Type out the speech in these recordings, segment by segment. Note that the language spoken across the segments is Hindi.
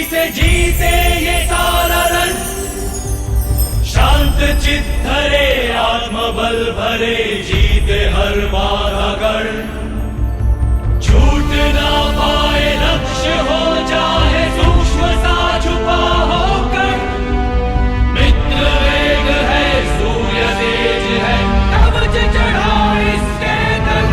से जीते ये सारा रण, शांत चित धरे आत्मबल भरे, जीते हर बाधा गढ़। छूट ना पाए लक्ष्य हो चाहे सूक्ष्म सा छुपा होकर, मित्र वेग है सूर्य तेज है कवच चढ़ा इसके तक।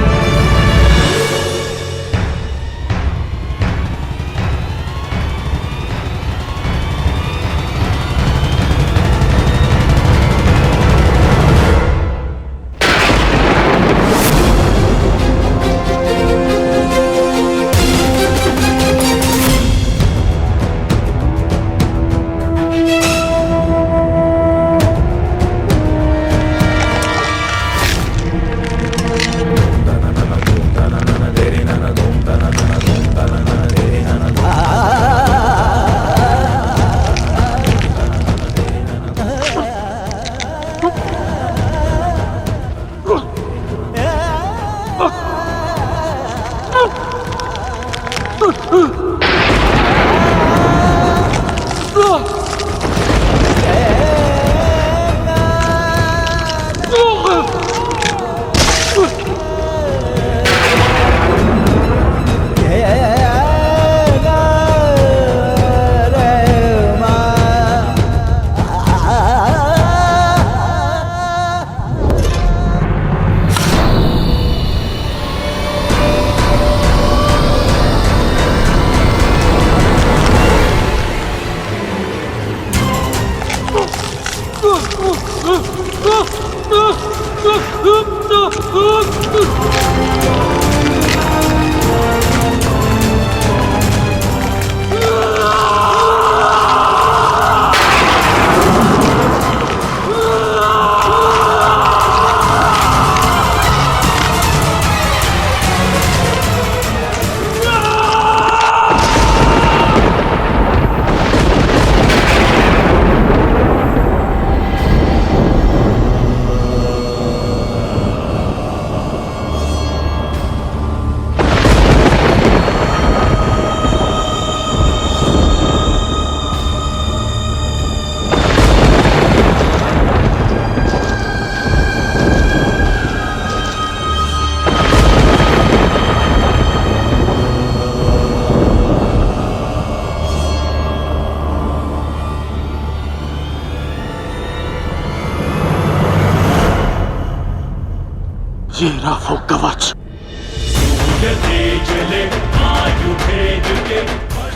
ये रहा वो कवच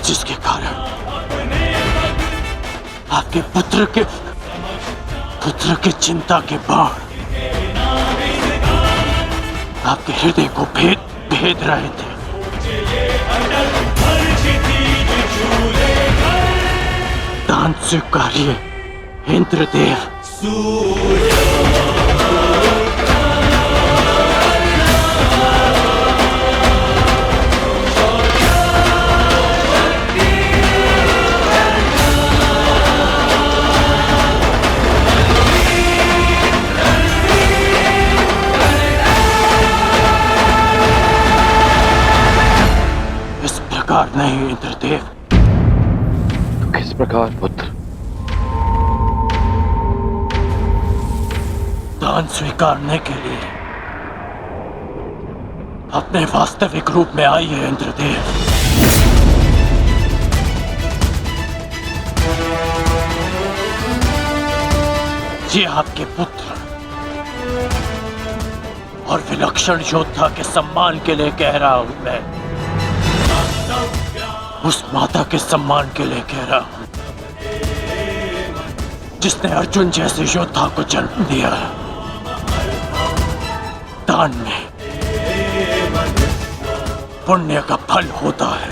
जिसके कारण आपके पुत्र के चिंता के बाण आपके हृदय को भेद रहे थे। दान स्वीकारिए इंद्रदेव। नहीं इंद्रदेव। तो किस प्रकार पुत्र? दान स्वीकारने के लिए अपने वास्तविक रूप में आइए इंद्रदेव। ये आपके पुत्र और विलक्षण योद्धा के सम्मान के लिए कह रहा हूं मैं। उस माता के सम्मान के लिए कह रहा हूं जिसने अर्जुन जैसे योद्धा को जन्म दिया। दान में पुण्य का फल होता है,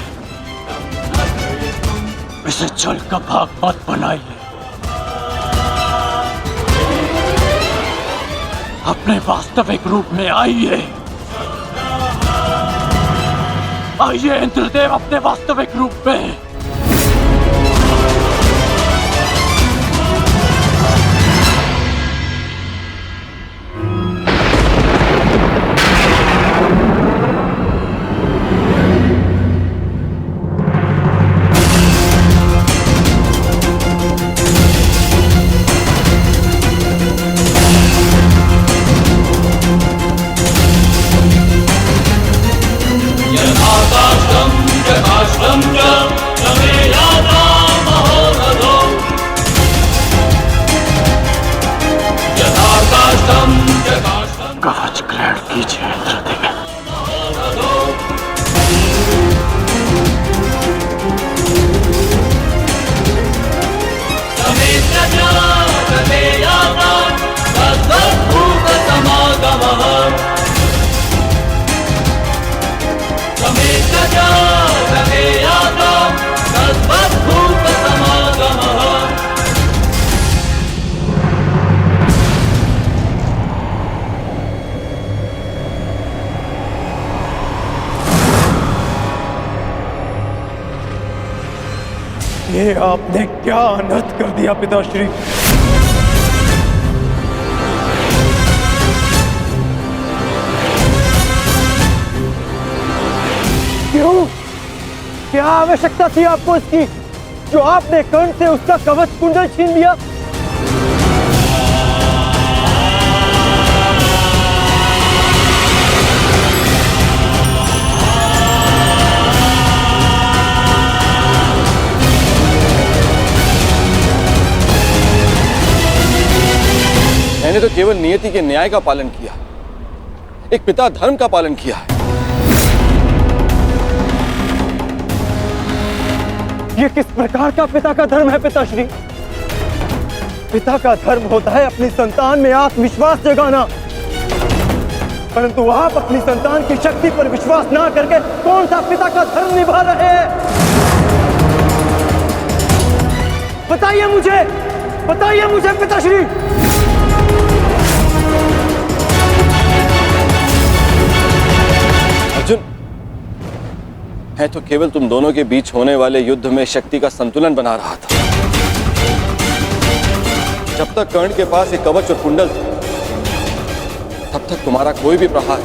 इसे छल का भाग मत बनाइए। अपने वास्तविक रूप में आइए। आइए इंद्रदेव अपने वास्तविक रूप में। ये आपने क्या अनर्थ कर दिया पिताश्री। क्यों? क्या आवश्यकता थी आपको इसकी, जो आपने कर्ण से उसका कवच कुंडल छीन लिया? मैंने तो केवल नियति के न्याय का पालन किया, एक पिता धर्म का पालन किया है। ये किस प्रकार का पिता का धर्म है पिताश्री? पिता का धर्म होता है अपनी संतान में आत्मविश्वास जगाना, परंतु आप अपनी संतान की शक्ति पर विश्वास ना करके कौन सा पिता का धर्म निभा रहे हैं? बताइए मुझे पिताश्री। अर्जुन, मैं तो केवल तुम दोनों के बीच होने वाले युद्ध में शक्ति का संतुलन बना रहा था। जब तक कर्ण के पास एक कवच और कुंडल था, तब तक तुम्हारा कोई भी प्रहार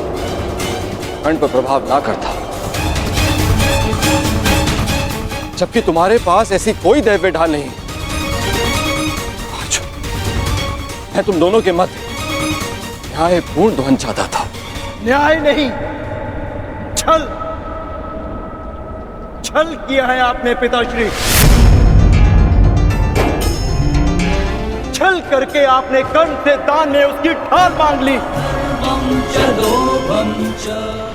कर्ण पर प्रभाव ना करता, जबकि तुम्हारे पास ऐसी कोई दैव्य ढाल नहीं। आज मैं तुम दोनों के मध्य न्यायपूर्ण ध्वंस चाहता था। न्याय नहीं, छल किया है आपने पिताश्री। छल करके आपने कर्ण से दान में उसकी ढाल मांग ली।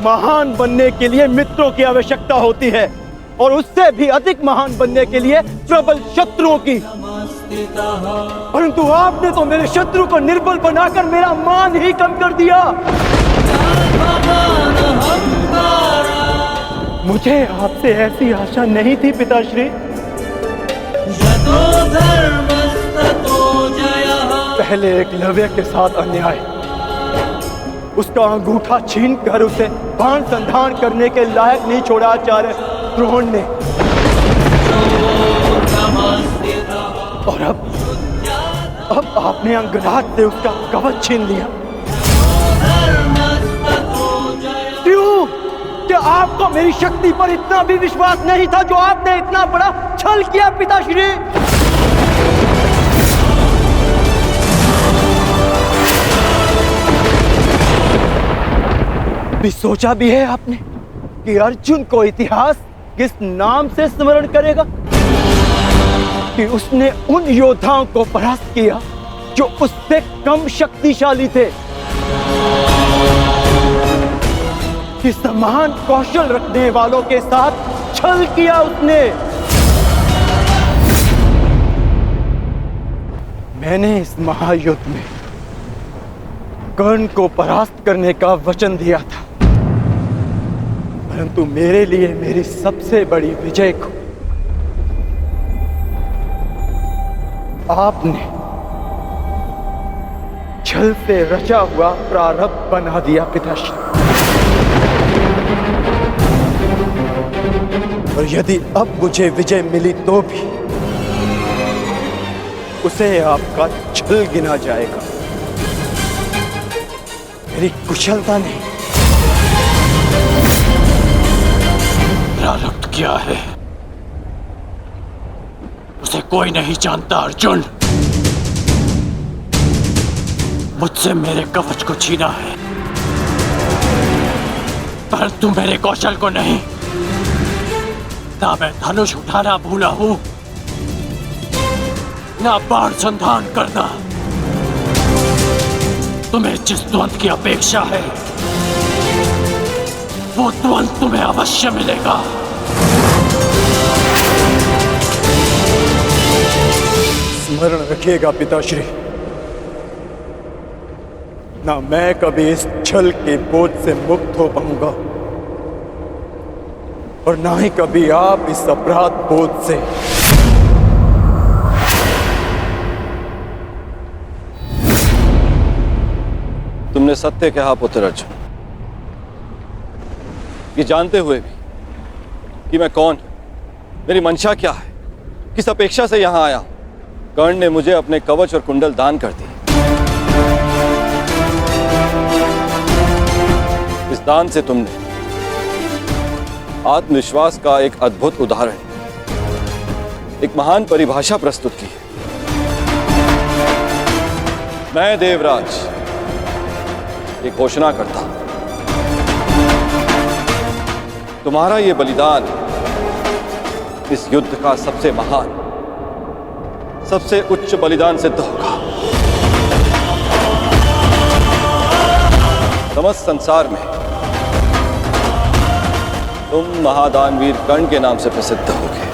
महान बनने के लिए मित्रों की आवश्यकता होती है, और उससे भी अधिक महान बनने के लिए प्रबल शत्रुओं की। परंतु आपने तो मेरे शत्रु को निर्बल बनाकर मेरा मान ही कम कर दिया। मुझे आपसे ऐसी आशा नहीं थी पिताश्री। पहले एकलव्य के साथ अन्याय, उसका अंगूठा छीन कर उसे बाण संधान करने के लायक नहीं छोड़ा आचार्य द्रोण ने, और अब आपने अंगराज से उसका कवच छीन लिया। क्यों? क्या आपको मेरी शक्ति पर इतना भी विश्वास नहीं था, जो आपने इतना बड़ा छल किया पिताश्री? भी सोचा भी है आपने कि अर्जुन को इतिहास किस नाम से स्मरण करेगा? कि उसने उन योद्धाओं को परास्त किया जो उससे कम शक्तिशाली थे, कि समान कौशल रखने वालों के साथ छल किया उसने। मैंने इस महायुद्ध में कर्ण को परास्त करने का वचन दिया था, परंतु मेरे लिए मेरी सबसे बड़ी विजय को आपने छल से रचा हुआ प्रारब्ध बना दिया पिताश्री। और यदि अब मुझे विजय मिली तो भी उसे आपका छल गिना जाएगा, मेरी कुशलता नहीं। प्रारब्ध क्या है उसे कोई नहीं जानता अर्जुन। मुझसे मेरे कवच को छीना है, परंतु मेरे कौशल को नहीं। ना मैं धनुष उठाना भूला हूं, ना बाण संधान करना। तुम्हें जिस द्वंद की अपेक्षा है, वो द्वंद तुम्हें अवश्य मिलेगा। स्मरण रखिएगा पिताश्री, ना मैं कभी इस छल के बोझ से मुक्त हो पाऊंगा, और ना ही कभी आप इस अपराध बोझ से। तुमने सत्य कहा पुत्र अर्जुन। ये जानते हुए भी कि मैं कौन, मेरी मंशा क्या है, किस अपेक्षा से यहां आया हूं? कर्ण ने मुझे अपने कवच और कुंडल दान कर दिए। इस दान से तुमने आत्मविश्वास का एक अद्भुत उदाहरण, एक महान परिभाषा प्रस्तुत की। मैं देवराज ये घोषणा करता हूं, तुम्हारा ये बलिदान इस युद्ध का सबसे महान, सबसे उच्च बलिदान सिद्ध होगा। समस्त संसार में तुम महादानवीर कर्ण के नाम से प्रसिद्ध होगे।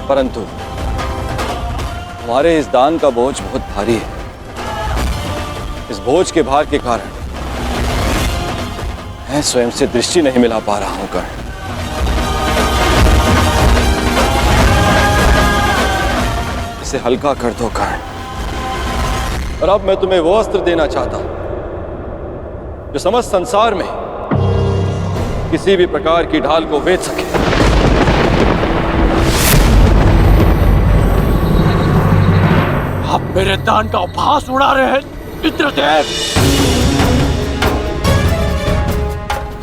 परंतु हमारे इस दान का बोझ बहुत भारी है। इस बोझ के भार के कारण मैं स्वयं से दृष्टि नहीं मिला पा रहा हूं कर्ण। इसे हल्का कर दो कर्ण। और अब मैं तुम्हें वो अस्त्र देना चाहता हूं जो समस्त संसार में किसी भी प्रकार की ढाल को वेध सके। आप मेरे दान का उपहास उड़ा रहे हैं इंद्रदेव।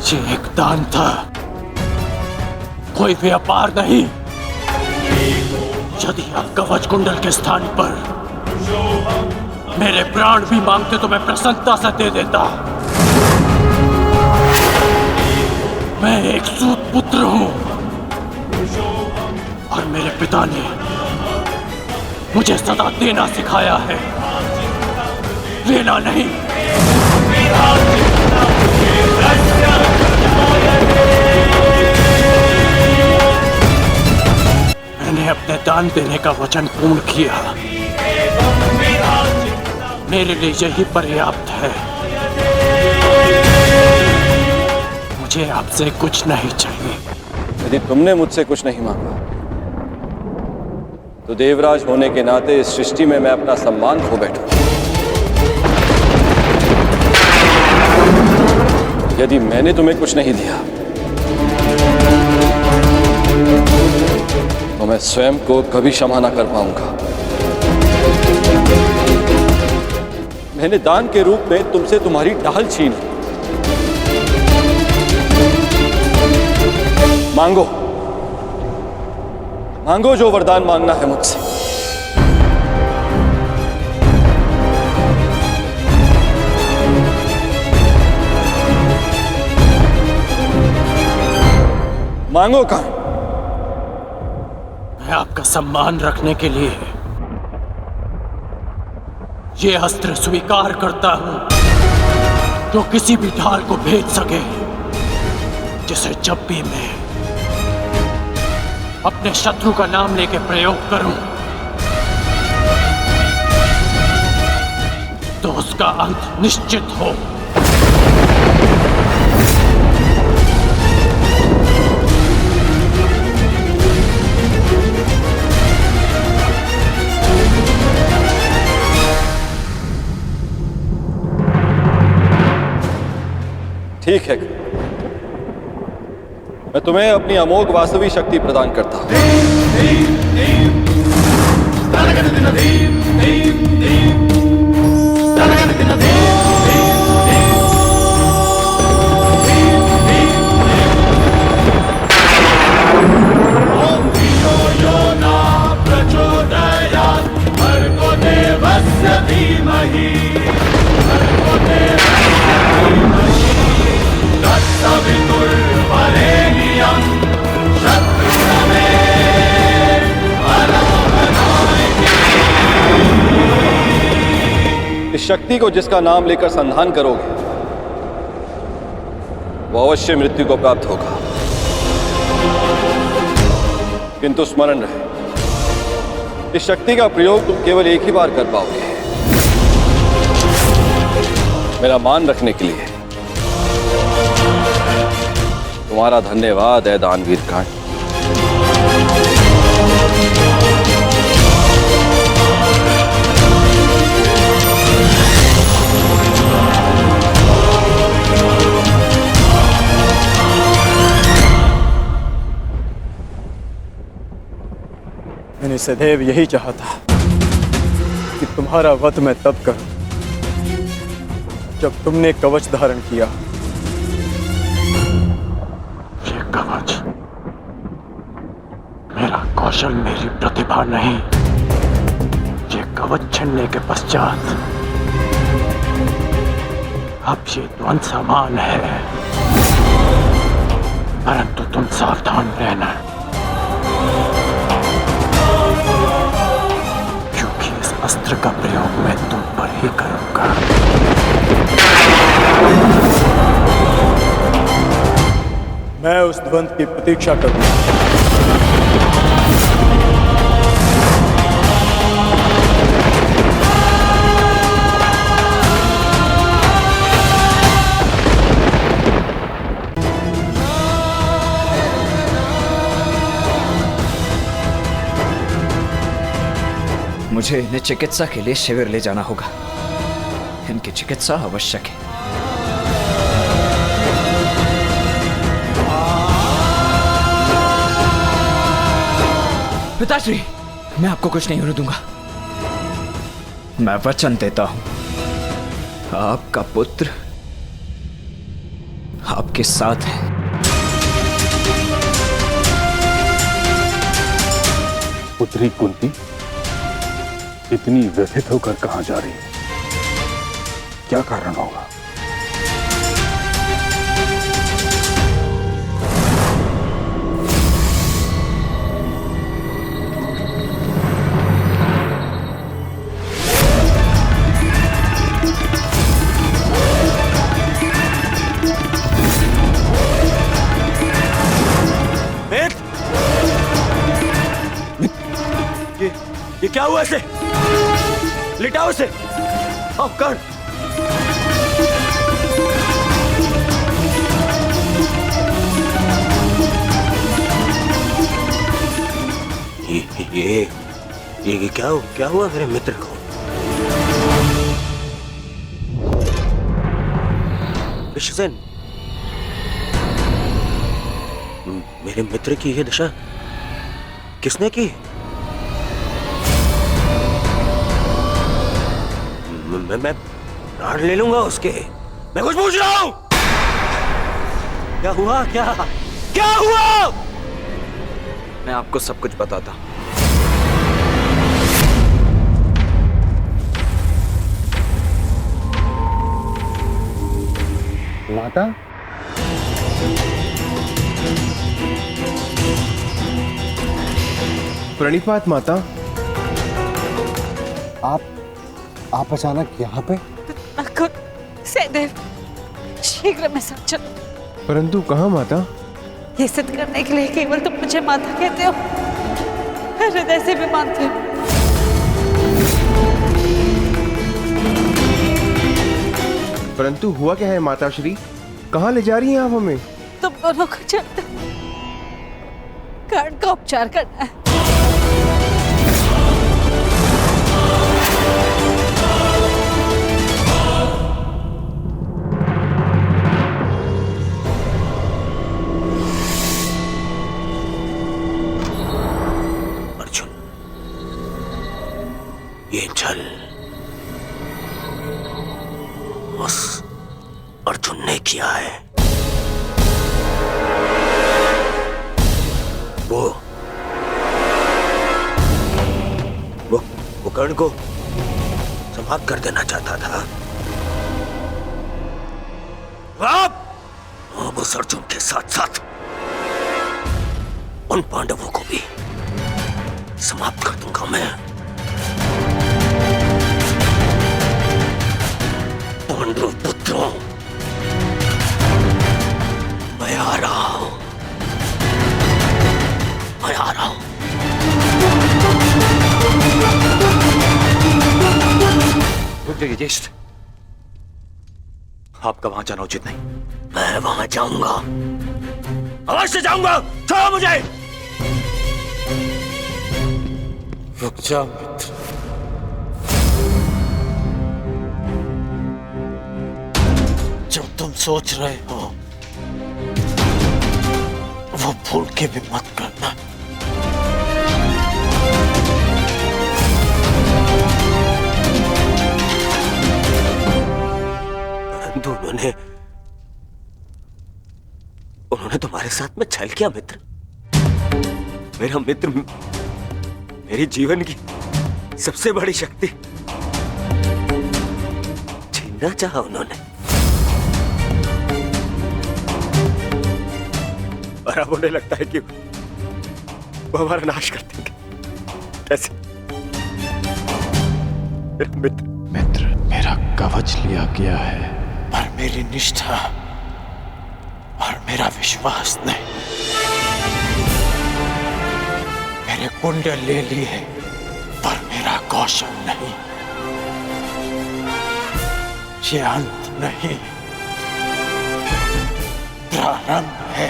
ये एक दान था, कोई व्यापार नहीं। यदि आप कवच कुंडल के स्थान पर मेरे प्राण भी मांगते तो मैं प्रसन्नता से दे देता। मैं एक सूत पुत्र हूं और मेरे पिता ने मुझे सदा देना सिखाया है, लेना नहीं। मैंने अपने दान देने का वचन पूर्ण किया। मेरे लिए यही पर्याप्त है। मुझे आपसे कुछ नहीं चाहिए। यदि तुमने मुझसे कुछ नहीं मांगा तो देवराज होने के नाते इस सृष्टि में मैं अपना सम्मान खो बैठूं। यदि मैंने तुम्हें कुछ नहीं दिया तो मैं स्वयं को कभी क्षमा ना कर पाऊंगा। मैंने दान के रूप में तुमसे तुम्हारी ढाल छीन ली। मांगो, मांगो जो वरदान मांगना है मुझसे। मांगो कर्ण। मैं आपका सम्मान रखने के लिए ये अस्त्र स्वीकार करता हूं जो किसी भी ढाल को भेद सके, जिसे जब भी मैं अपने शत्रु का नाम लेके प्रयोग करूं तो उसका अंत निश्चित हो। ठीक है, मैं तुम्हें अपनी अमोघ वास्तविक शक्ति प्रदान करता हूं। इस शक्ति को जिसका नाम लेकर संधान करोगे वो अवश्य मृत्यु को प्राप्त होगा। किंतु स्मरण रहे, इस शक्ति का प्रयोग तुम केवल एक ही बार कर पाओगे, मेरा मान रखने के लिए। तुम्हारा धन्यवाद है दानवीर कर्ण। मैंने सदैव यही चाहा था कि तुम्हारा वध मैं तब करूं जब तुमने कवच धारण किया। ये कवच मेरा कौशल, मेरी प्रतिभा नहीं। ये कवच छिनने के पश्चात अब ये द्वंद समान है, परंतु तुम सावधान रहना, क्योंकि इस अस्त्र का प्रयोग मैं तुम पर ही करूंगा। मैं उस द्वंद की प्रतीक्षा करूंगा। मुझे इन्हें चिकित्सा के लिए शिविर ले जाना होगा। इनकी चिकित्सा आवश्यक है। पिताश्री, मैं आपको कुछ नहीं होने दूंगा। मैं वचन देता हूं, आपका पुत्र आपके साथ है। पुत्री कुंती इतनी व्यथित होकर कहां जा रही है? क्या कारण होगा? ये क्या हुआ इसे? लिटाओ इसे। अब कर। ये क्या हुआ मेरे मित्र को? विश्वसेन, मेरे मित्र की ये दशा किसने की? मैं प्राण ले लूंगा उसके। मैं कुछ पूछ रहा हूं। क्या हुआ? क्या हुआ? मैं आपको सब कुछ बताता हूं। माता, प्रणिपात माता। आप अचानक यहाँ पे? सहदेव, शीघ्र में सब चलो। परंतु कहाँ माता? ये सिद्ध करने के लिए केवल तुम मुझे माता कहते हो, हृदय से भी मानते हो। परंतु हुआ क्या है माता श्री? कहाँ ले जा रही हैं आप हमें? तुम दोनों को चलते कर्ण का उपचार करना है। ये छल उस अर्जुन ने किया है। वो कर्ण को समाप्त कर देना चाहता था। अब उस अर्जुन के साथ साथ उन पांडवों को भी समाप्त कर दूंगा मैं। पांडव पुत्रों, मैं आ रहा हूं। रुक जाइए ज्येष्ठ, आपका वहां जाना उचित नहीं। मैं वहां जाऊंगा, अवश्य जाऊंगा। छोड़ो मुझे। रुक जा मित्र। जो तुम सोच रहे हो वो भूल के भी मत करना। उन्होंने तुम्हारे साथ में छल किया मित्र। मेरा मित्र मेरी जीवन की सबसे बड़ी शक्ति छीनना चाहा उन्होंने, और अब उन्हें लगता है कि वो हमारा नाश कर देंगे। कैसे? मित्र, मेरा कवच लिया गया है, पर मेरी निष्ठा और मेरा विश्वास नहीं। मेरे कुंडल ले लिए, पर मेरा कौशल नहीं। ये अंत नहीं, प्रारंभ है।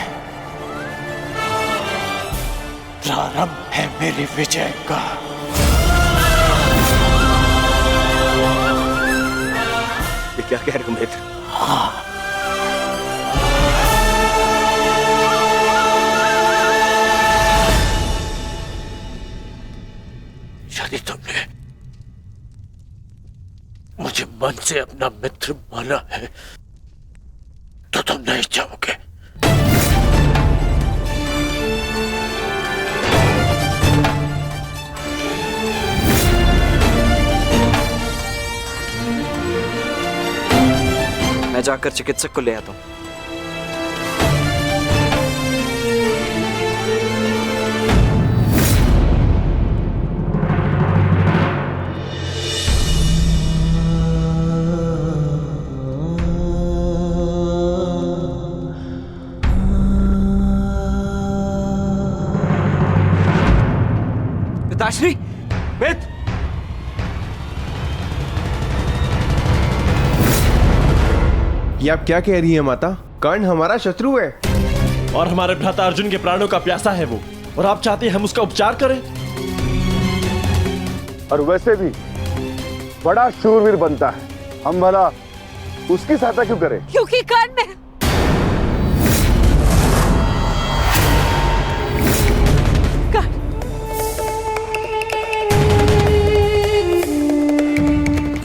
प्रारंभ है मेरी विजय का। ये क्या कह रहे हो मित्र? हाँ, यदि तुमने मुझे मन से अपना मित्र माना है तो तुम नहीं चाहोगे। मैं जाकर चिकित्सक को ले आता हूं। पिताश्री, मित्र, ये आप क्या कह रही हैं माता? कर्ण हमारा शत्रु है और हमारे भ्राता अर्जुन के प्राणों का प्यासा है वो, और आप चाहते हैं हम उसका उपचार करें? और वैसे भी बड़ा शूरवीर बनता है, हम भला उसकी सहायता क्यों करें? क्योंकि कर्ण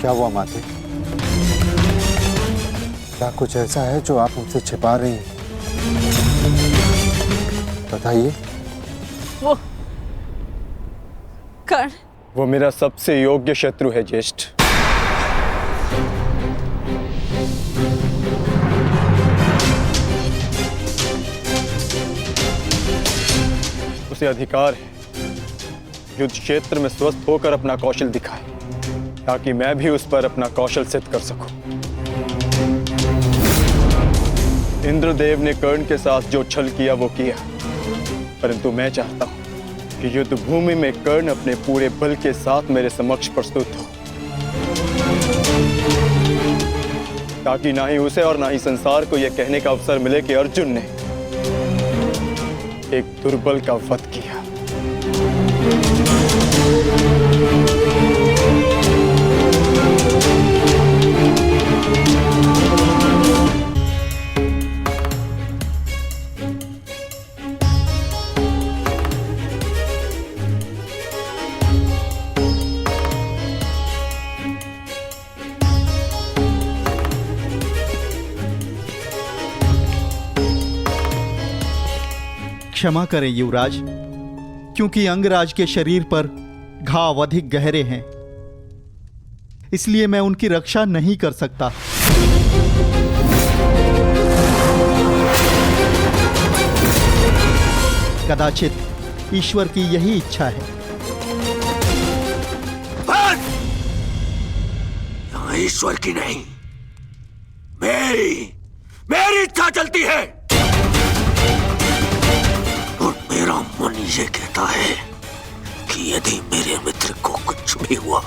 क्या हुआ माते? क्या कुछ ऐसा है जो आप मुझसे छिपा रही हैं? बताइए। वो कर्ण, वो मेरा सबसे योग्य शत्रु है ज्येष्ठ। उसे अधिकार है युद्ध क्षेत्र में स्वस्थ होकर अपना कौशल दिखाए, ताकि मैं भी उस पर अपना कौशल सिद्ध कर सकूं। इंद्रदेव ने कर्ण के साथ जो छल किया वो किया, परंतु मैं चाहता हूं कि युद्ध भूमि में कर्ण अपने पूरे बल के साथ मेरे समक्ष प्रस्तुत हो, ताकि ना ही उसे और ना ही संसार को यह कहने का अवसर मिले कि अर्जुन ने एक दुर्बल का वध किया। क्षमा करें युवराज, क्योंकि अंगराज के शरीर पर घाव अधिक गहरे हैं, इसलिए मैं उनकी रक्षा नहीं कर सकता। कदाचित ईश्वर की यही इच्छा है। बस! यहाँ ईश्वर की नहीं, मेरी इच्छा चलती है। और मेरा मन ये कहता है कि यदि मेरे मित्र को कुछ भी हुआ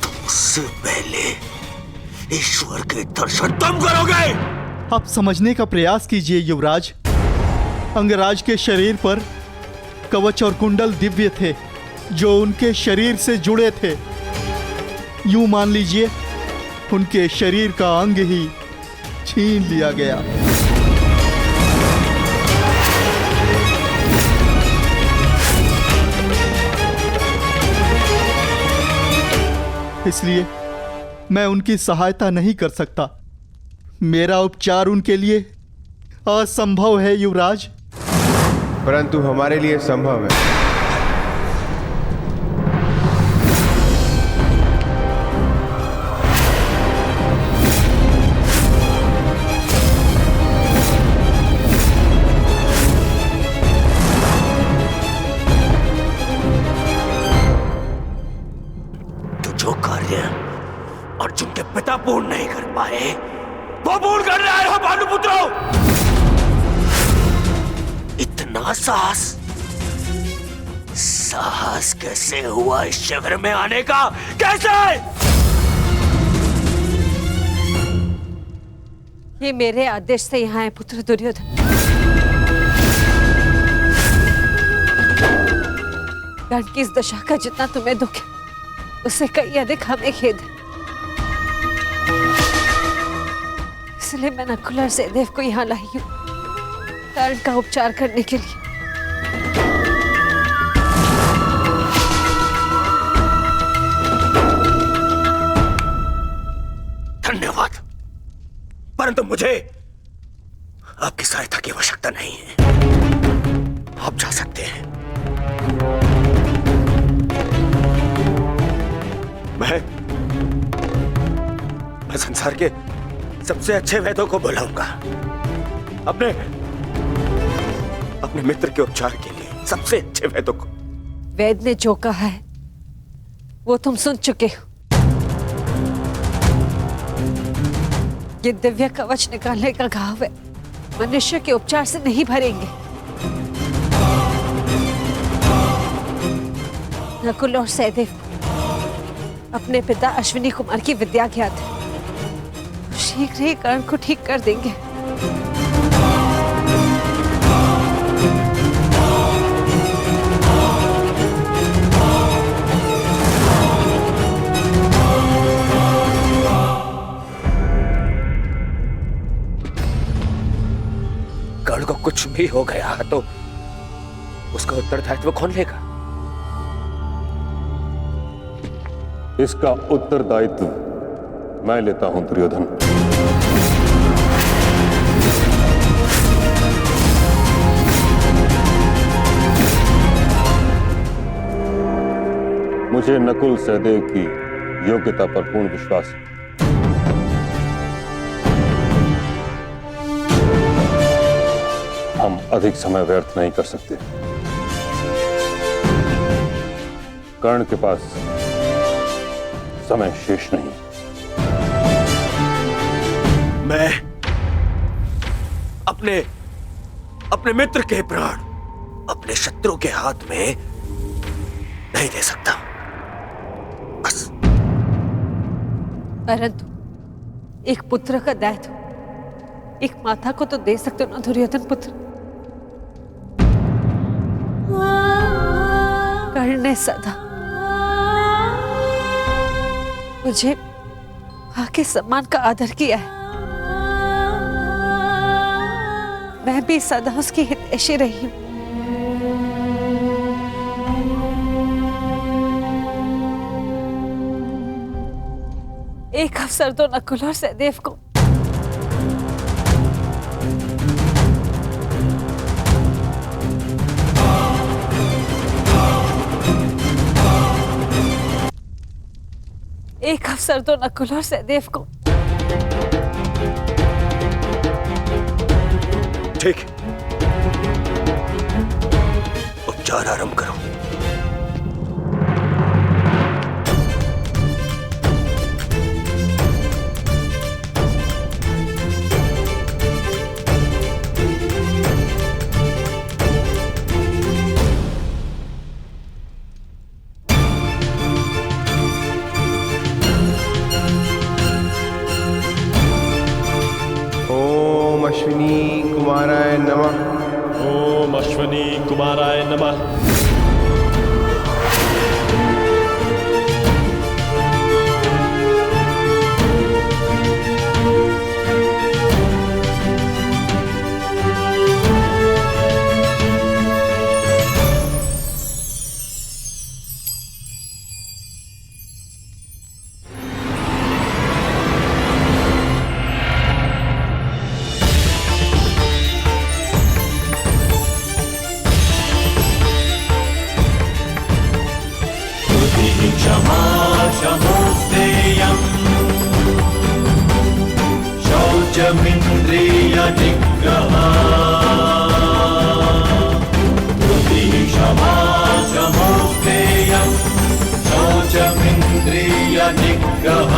तो उससे पहले ईश्वर के दर्शन तुम करोगे। आप समझने का प्रयास कीजिए युवराज। अंगराज के शरीर पर कवच और कुंडल दिव्य थे जो उनके शरीर से जुड़े थे। यूं मान लीजिए उनके शरीर का अंग ही छीन लिया गया। मैं उनकी सहायता नहीं कर सकता। मेरा उपचार उनके लिए असंभव है युवराज। परंतु हमारे लिए संभव है। तो जो कार्य अर्जुन के पिता पूर्ण नहीं कर पाए वो पूर्ण कर रहा है भानुपुत्रों। इतना साहस कैसे हुआ इस शिविर में आने का? कैसे? ये मेरे आदेश से यहाँ है पुत्र दुर्योधन। कर्ण की इस दशा का जितना तुम्हें दुख है उससे कई अधिक हमें खेद है। इसलिए मैं नकुल और सहदेव को यहाँ लाई हूँ कर्ण का उपचार करने के लिए। धन्यवाद, परंतु मुझे आपकी सहायता की आवश्यकता नहीं है। आप जा सकते हैं। मैं संसार के सबसे अच्छे वैद्यों को बुलाऊंगा अपने मित्र के उपचार के लिए, सबसे अच्छे वैद्यों को। वैद्य ने जो कहा है वो तुम सुन चुके हो। ये दिव्य कवच निकालने का घाव है, मनुष्य के उपचार से नहीं भरेंगे। नकुल और सहदेव अपने पिता अश्विनी कुमार की विद्या ज्ञात है, शीघ्र ही कर्ण को ठीक कर देंगे। कर्ण को कुछ भी हो गया तो उसका उत्तरदायित्व कौन लेगा? इसका उत्तरदायित्व मैं लेता हूं दुर्योधन। मुझे नकुल सहदेव की योग्यता पर पूर्ण विश्वास है। हम अधिक समय व्यर्थ नहीं कर सकते। कर्ण के पास समय शेष नहीं। मैं अपने मित्र के प्राण अपने शत्रु के हाथ में नहीं दे सकता। बस। परंतु एक पुत्र का दायित्व एक माता को तो दे सकते हो ना दुर्योधन पुत्र। कर्ण ने सदा मुझे आके सम्मान का आदर किया है। मैं भी सदा उसकी हितैषी रही हूं। एक अवसर दो नकुल और सहदेव को। एक अवसर दो नकुल और सहदेव को। ठीक, उपचार आरंभ करो। ओम अश्विनी कुमाराय नमः। ओम अश्विनी कुमाराय नमः। शोचमिन्द्रिय निग्रह क्षमा शमोस्तेयं शोचमिन्द्रिय निग्रह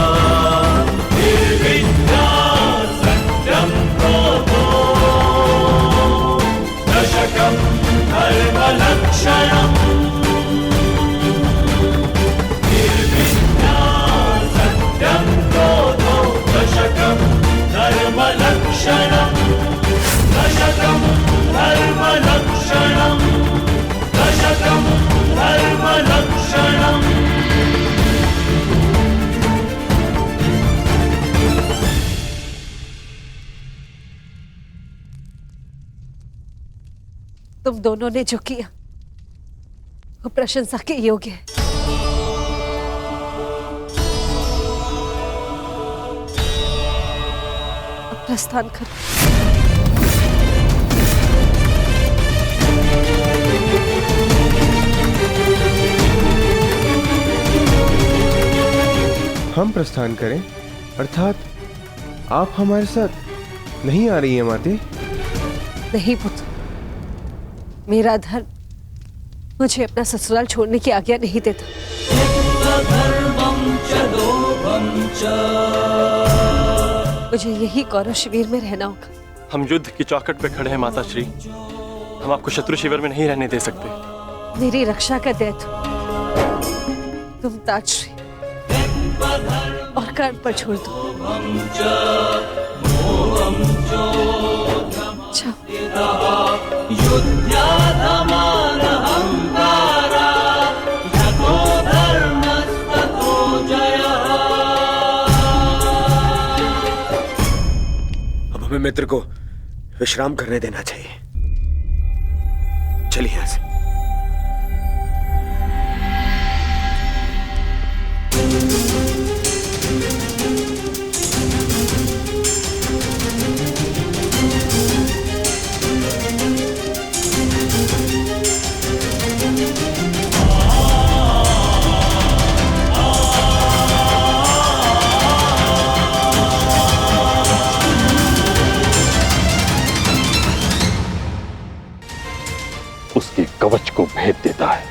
निर्विद्या सत्यं क्रोधो दशकं धर्मलक्षणम् निर्विद्या सत्यं क्रोधो दशकं धर्मलक्षणम् दशकं धर्मलक्षणम् दशकं धर्मलक्षणम्। तुम दोनों ने जो किया वो प्रशंसा के योग्य है। अब प्रस्थान करो। हम प्रस्थान करें, अर्थात आप हमारे साथ नहीं आ रही हैं माते? नहीं पुत्र, मेरा धर्म मुझे अपना ससुराल छोड़ने की आज्ञा नहीं देता। मुझे यही कौरव शिविर में रहना होगा। हम युद्ध की चौखट पे खड़े हैं माता श्री, हम आपको शत्रु शिविर में नहीं रहने दे सकते। मेरी रक्षा का दायित्व तुम ताजश्री और कर्ण पर छोड़ दो। अब हमें मित्र को विश्राम करने देना चाहिए। चलिए यहां से। उसके कवच को भेद देता है।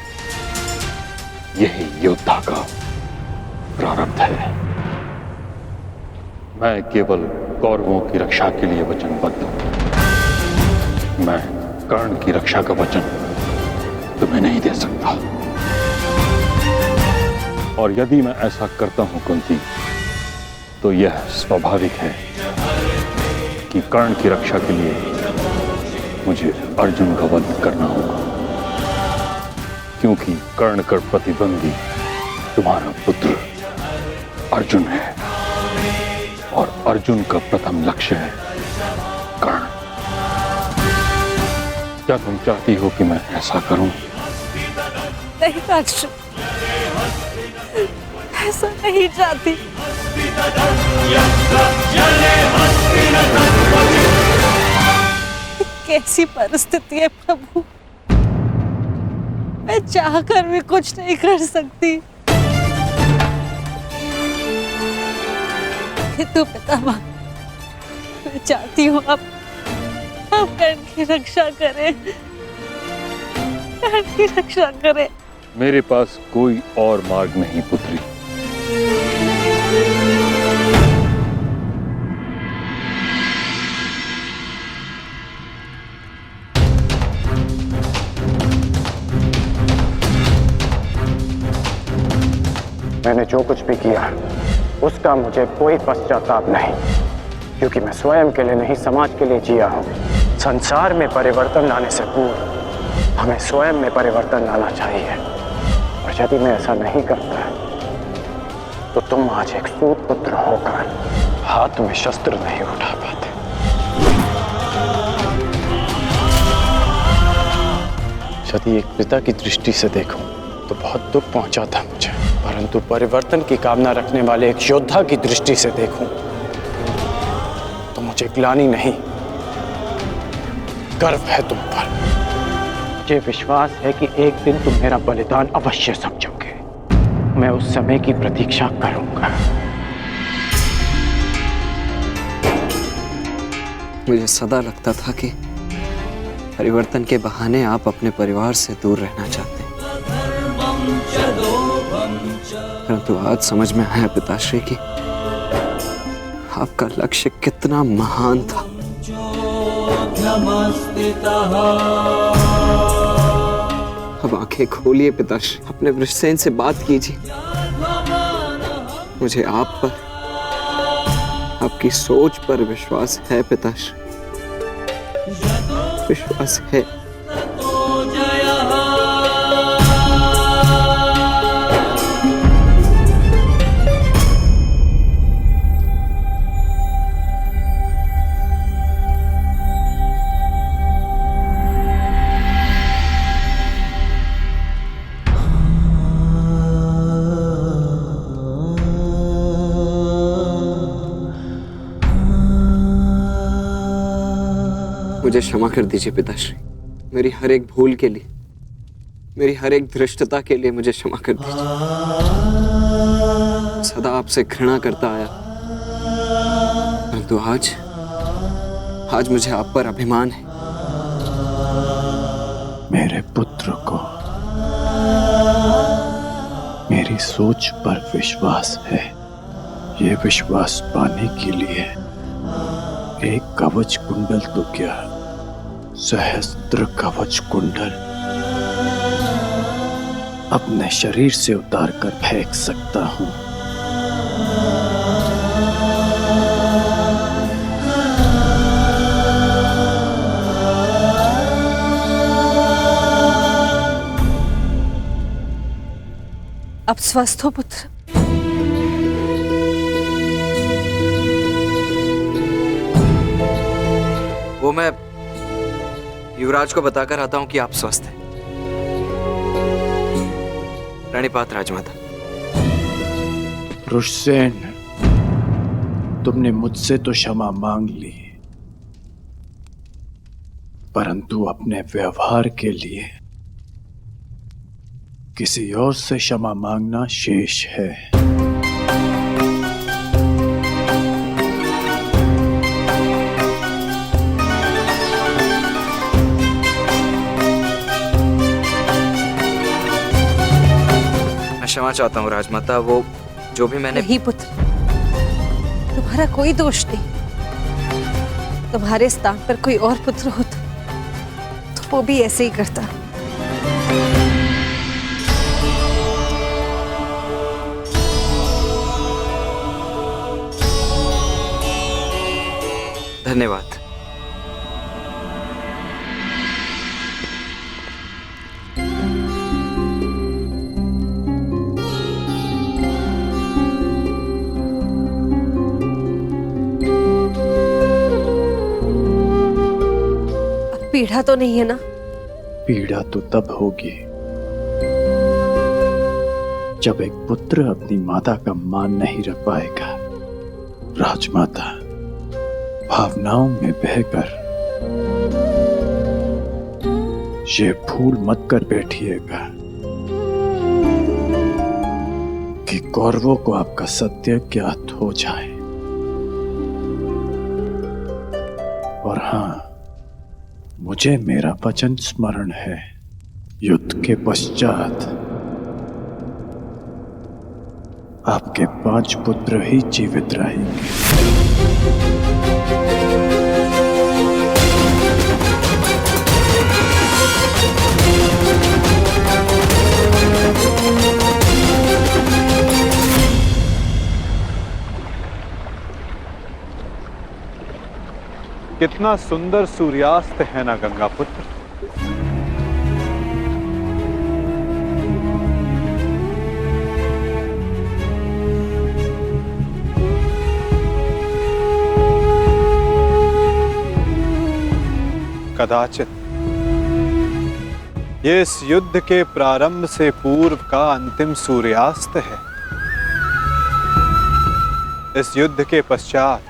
यही योद्धा का प्रारब्ध है। मैं केवल कौरवों की रक्षा के लिए वचनबद्ध हूं। मैं कर्ण की रक्षा का वचन तुम्हें नहीं दे सकता। और यदि मैं ऐसा करता हूं कुंती, तो यह स्वाभाविक है कि कर्ण की रक्षा के लिए मुझे अर्जुन का वध करना होगा, क्योंकि कर्ण का प्रतिद्वंदी तुम्हारा पुत्र अर्जुन है और अर्जुन का प्रथम लक्ष्य है कर्ण। क्या तुम चाहती हो कि मैं ऐसा करूं? नहीं ताजश्री, ऐसा नहीं चाहती। कैसी परिस्थिति है प्रभु, मैं चाहकर भी कुछ नहीं कर सकती। किंतु पितामह, मैं चाहती हूँ आप कर्ण की रक्षा करें, कर्ण की रक्षा करें। मेरे पास कोई और मार्ग नहीं पुत्री। मैंने जो कुछ भी किया उसका मुझे कोई पश्चाताप नहीं, क्योंकि मैं स्वयं के लिए नहीं समाज के लिए जिया हूं। संसार में परिवर्तन लाने से पूर्व हमें स्वयं में परिवर्तन लाना चाहिए। और यदि मैं ऐसा नहीं करता तो तुम आज एक सूत पुत्र होकर हाथ में शस्त्र नहीं उठा पाते। यदि एक पिता की दृष्टि से देखूं तो बहुत दुख पहुंचा था मुझे, परंतु परिवर्तन की कामना रखने वाले एक योद्धा की दृष्टि से देखूं तो मुझे ग्लानि नहीं, गर्व है तुम पर। मुझे विश्वास है कि एक दिन तुम मेरा बलिदान अवश्य समझोगे। मैं उस समय की प्रतीक्षा करूंगा। मुझे सदा लगता था कि परिवर्तन के बहाने आप अपने परिवार से दूर रहना चाहते हैं, परंतु आज समझ में आया पिताश्री कि आपका लक्ष्य कितना महान था। अब आंखें खोलिए पिताश्री, अपने वृषसेन से बात कीजिए। मुझे आप पर, आपकी सोच पर विश्वास है पिताश्री, विश्वास है। मुझे क्षमा कर दीजिए पिताश्री, मेरी हर एक भूल के लिए, मेरी हर एक धृष्टता के लिए मुझे क्षमा कर दीजिए। सदा आपसे घृणा करता आया, परंतु आज मुझे आप पर अभिमान है। मेरे पुत्र को मेरी सोच पर विश्वास है। ये विश्वास पाने के लिए एक कवच कुंडल तो क्या, सहस्त्र कवच कुंडल अपने शरीर से उतार कर फेंक सकता हूं। अब स्वस्थ हो पुत्र? वो मैं युवराज को बताकर आता हूं कि आप स्वस्थ हैं। प्रणिपात राजमाता। वृषसेन, तुमने मुझसे तो क्षमा मांग ली, परंतु अपने व्यवहार के लिए किसी और से क्षमा मांगना शेष है। क्षमा चाहता हूँ राजमाता, वो जो भी मैंने। नहीं पुत्र, तुम्हारा कोई दोष नहीं। तुम्हारे स्थान पर कोई और पुत्र होता तो वो भी ऐसे ही करता। धन्यवाद। पीड़ा तो नहीं है ना? पीड़ा तो तब होगी जब एक पुत्र अपनी माता का मान नहीं रख पाएगा। राजमाता, भावनाओं में बहकर ये भूल मत कर बैठिएगा कि कौरवों को आपका सत्य ज्ञात हो जाए। और हां, मुझे मेरा वचन स्मरण है, युद्ध के पश्चात आपके 5 पुत्र ही जीवित रहेंगे। कितना सुंदर सूर्यास्त है ना गंगा पुत्र। कदाचित ये इस युद्ध के प्रारंभ से पूर्व का अंतिम सूर्यास्त है। इस युद्ध के पश्चात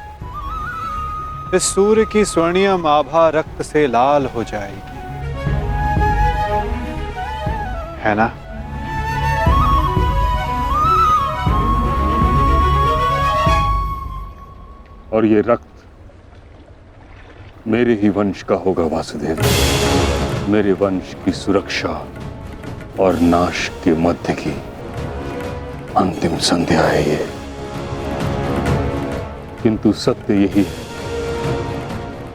इस सूर्य की स्वर्णिम आभा रक्त से लाल हो जाएगी, है ना? और ये रक्त मेरे ही वंश का होगा वासुदेव। मेरे वंश की सुरक्षा और नाश के मध्य की अंतिम संध्या है ये। किंतु सत्य यही है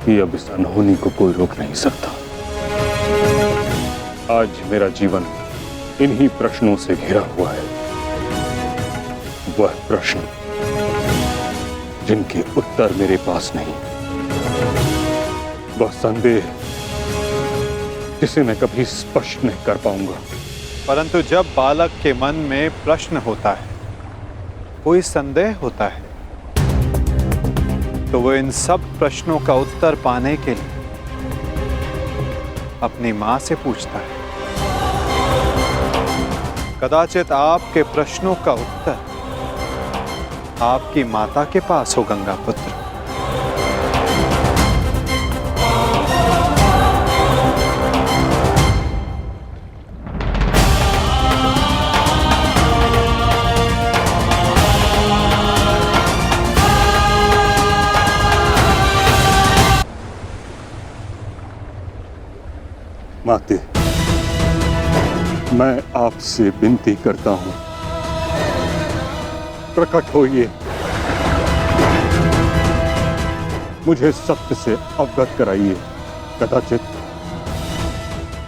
कि अब इस अनहोनी को कोई रोक नहीं सकता। आज मेरा जीवन इन्हीं प्रश्नों से घिरा हुआ है। वह प्रश्न जिनके उत्तर मेरे पास नहीं, वह संदेह जिसे मैं कभी स्पष्ट नहीं कर पाऊंगा। परंतु जब बालक के मन में प्रश्न होता है, कोई संदेह होता है, तो वो इन सब प्रश्नों का उत्तर पाने के लिए अपनी मां से पूछता है। कदाचित आपके प्रश्नों का उत्तर आपकी माता के पास हो, गंगा पुत्र। माते, मैं आपसे विनती करता हूं, प्रकट होइए, मुझे सत्य से अवगत कराइए। कदाचित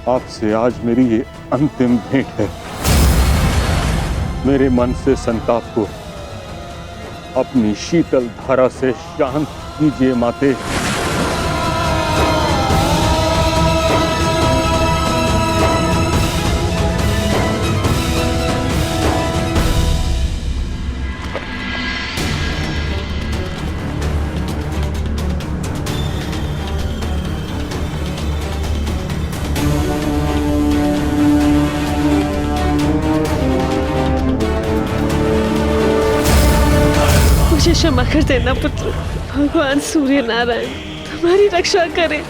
आपसे आज मेरी ये अंतिम भेंट है। मेरे मन से संताप को अपनी शीतल धारा से शांत कीजिए माते। मुझे क्षमा कर देना पुत्र। भगवान सूर्य नारायण तुम्हारी रक्षा करें।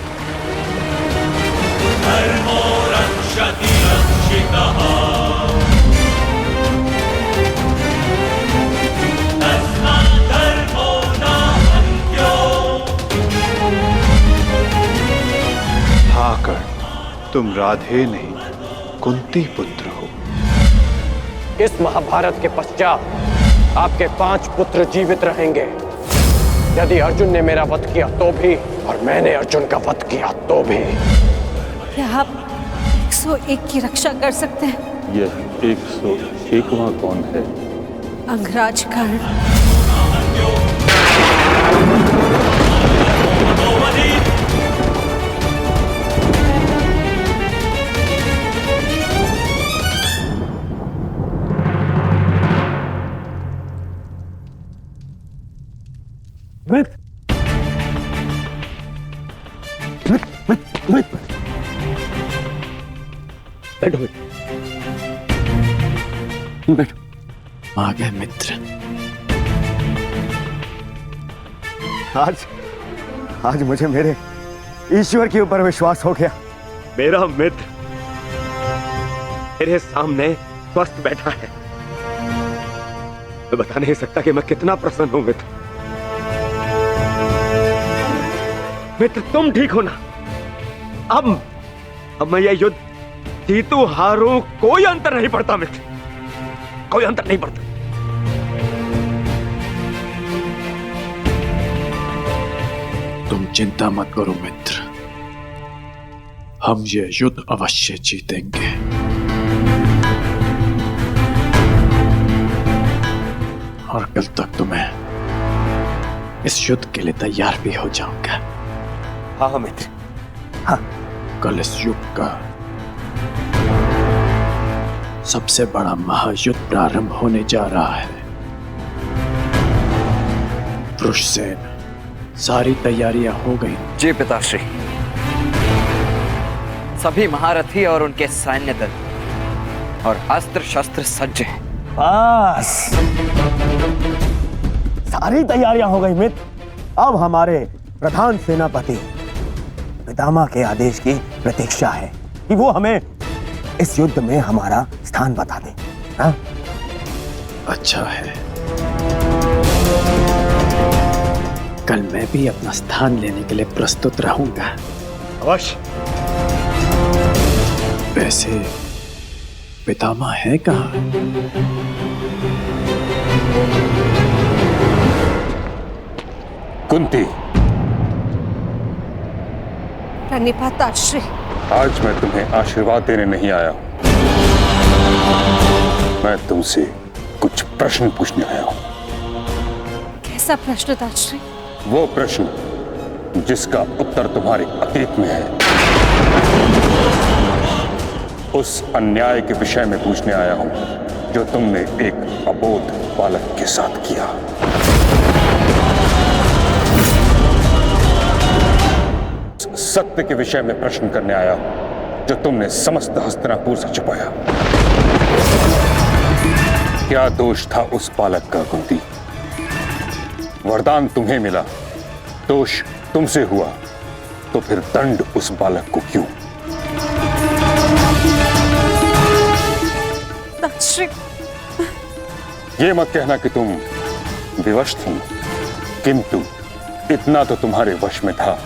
धर्मो रक्षति रक्षितः, तस्मात् धर्मो न हन्यो। हाँ कर्ण, तुम राधे नहीं कुंती पुत्र हो। इस महाभारत के पश्चात आपके 5 पुत्र जीवित रहेंगे। यदि अर्जुन ने मेरा वध किया तो भी, और मैंने अर्जुन का वध किया तो भी। क्या आप 101 की रक्षा कर सकते हैं? यह 101वां कौन है? अंगराज कर्ण। बैठो। आ गए मित्र। आज मुझे मेरे ईश्वर के ऊपर विश्वास हो गया। मेरा मित्र मेरे सामने स्वस्थ बैठा है। मैं बता नहीं सकता कि मैं कितना प्रसन्न हूं मित्र। मित्र तुम ठीक हो ना? अब मैं यह युद्ध जीतू हारू कोई अंतर नहीं पड़ता मित्र, कोई अंतर नहीं पड़ता। तुम चिंता मत करो मित्र, हम ये युद्ध अवश्य जीतेंगे। और कल तक तुम्हें इस युद्ध के लिए तैयार भी हो जाऊंगा। हाँ मित्र, हाँ। कल इस युद्ध का सबसे बड़ा महायुद्ध प्रारंभ होने जा रहा है। वृषसेन, सारी तैयारियां हो गई? जी पिताश्री, सभी महारथी और उनके सैन्य दल और अस्त्र शस्त्र सज्ज हैं। बस सारी तैयारियां हो गई मित्र। अब हमारे प्रधान सेनापति पितामह के आदेश की प्रतीक्षा है कि वो हमें इस युद्ध में हमारा स्थान बता दे। हाँ? अच्छा है। कल मैं भी अपना स्थान लेने के लिए प्रस्तुत रहूंगा। अवश्य। वैसे पितामह है कहाँ? कुंती, प्रणिपात ताश्री। आज मैं तुम्हें आशीर्वाद देने नहीं आया हूं। मैं तुमसे कुछ प्रश्न पूछने आया हूं। कैसा प्रश्न ताश्री? वो प्रश्न जिसका उत्तर तुम्हारे अतीत में है, उस अन्याय के विषय में पूछने आया हूं जो तुमने एक अबोध बालक के साथ किया। सत्य के विषय में प्रश्न करने आया हूं जो तुमने समस्त हस्तिनापुर से छुपाया। क्या दोष था उस बालक का कुंती? वरदान तुम्हें मिला, दोष तुमसे हुआ, तो फिर दंड उस बालक को क्यों? ये मत कहना कि तुम विवश थी, किंतु इतना तो तुम्हारे वश में था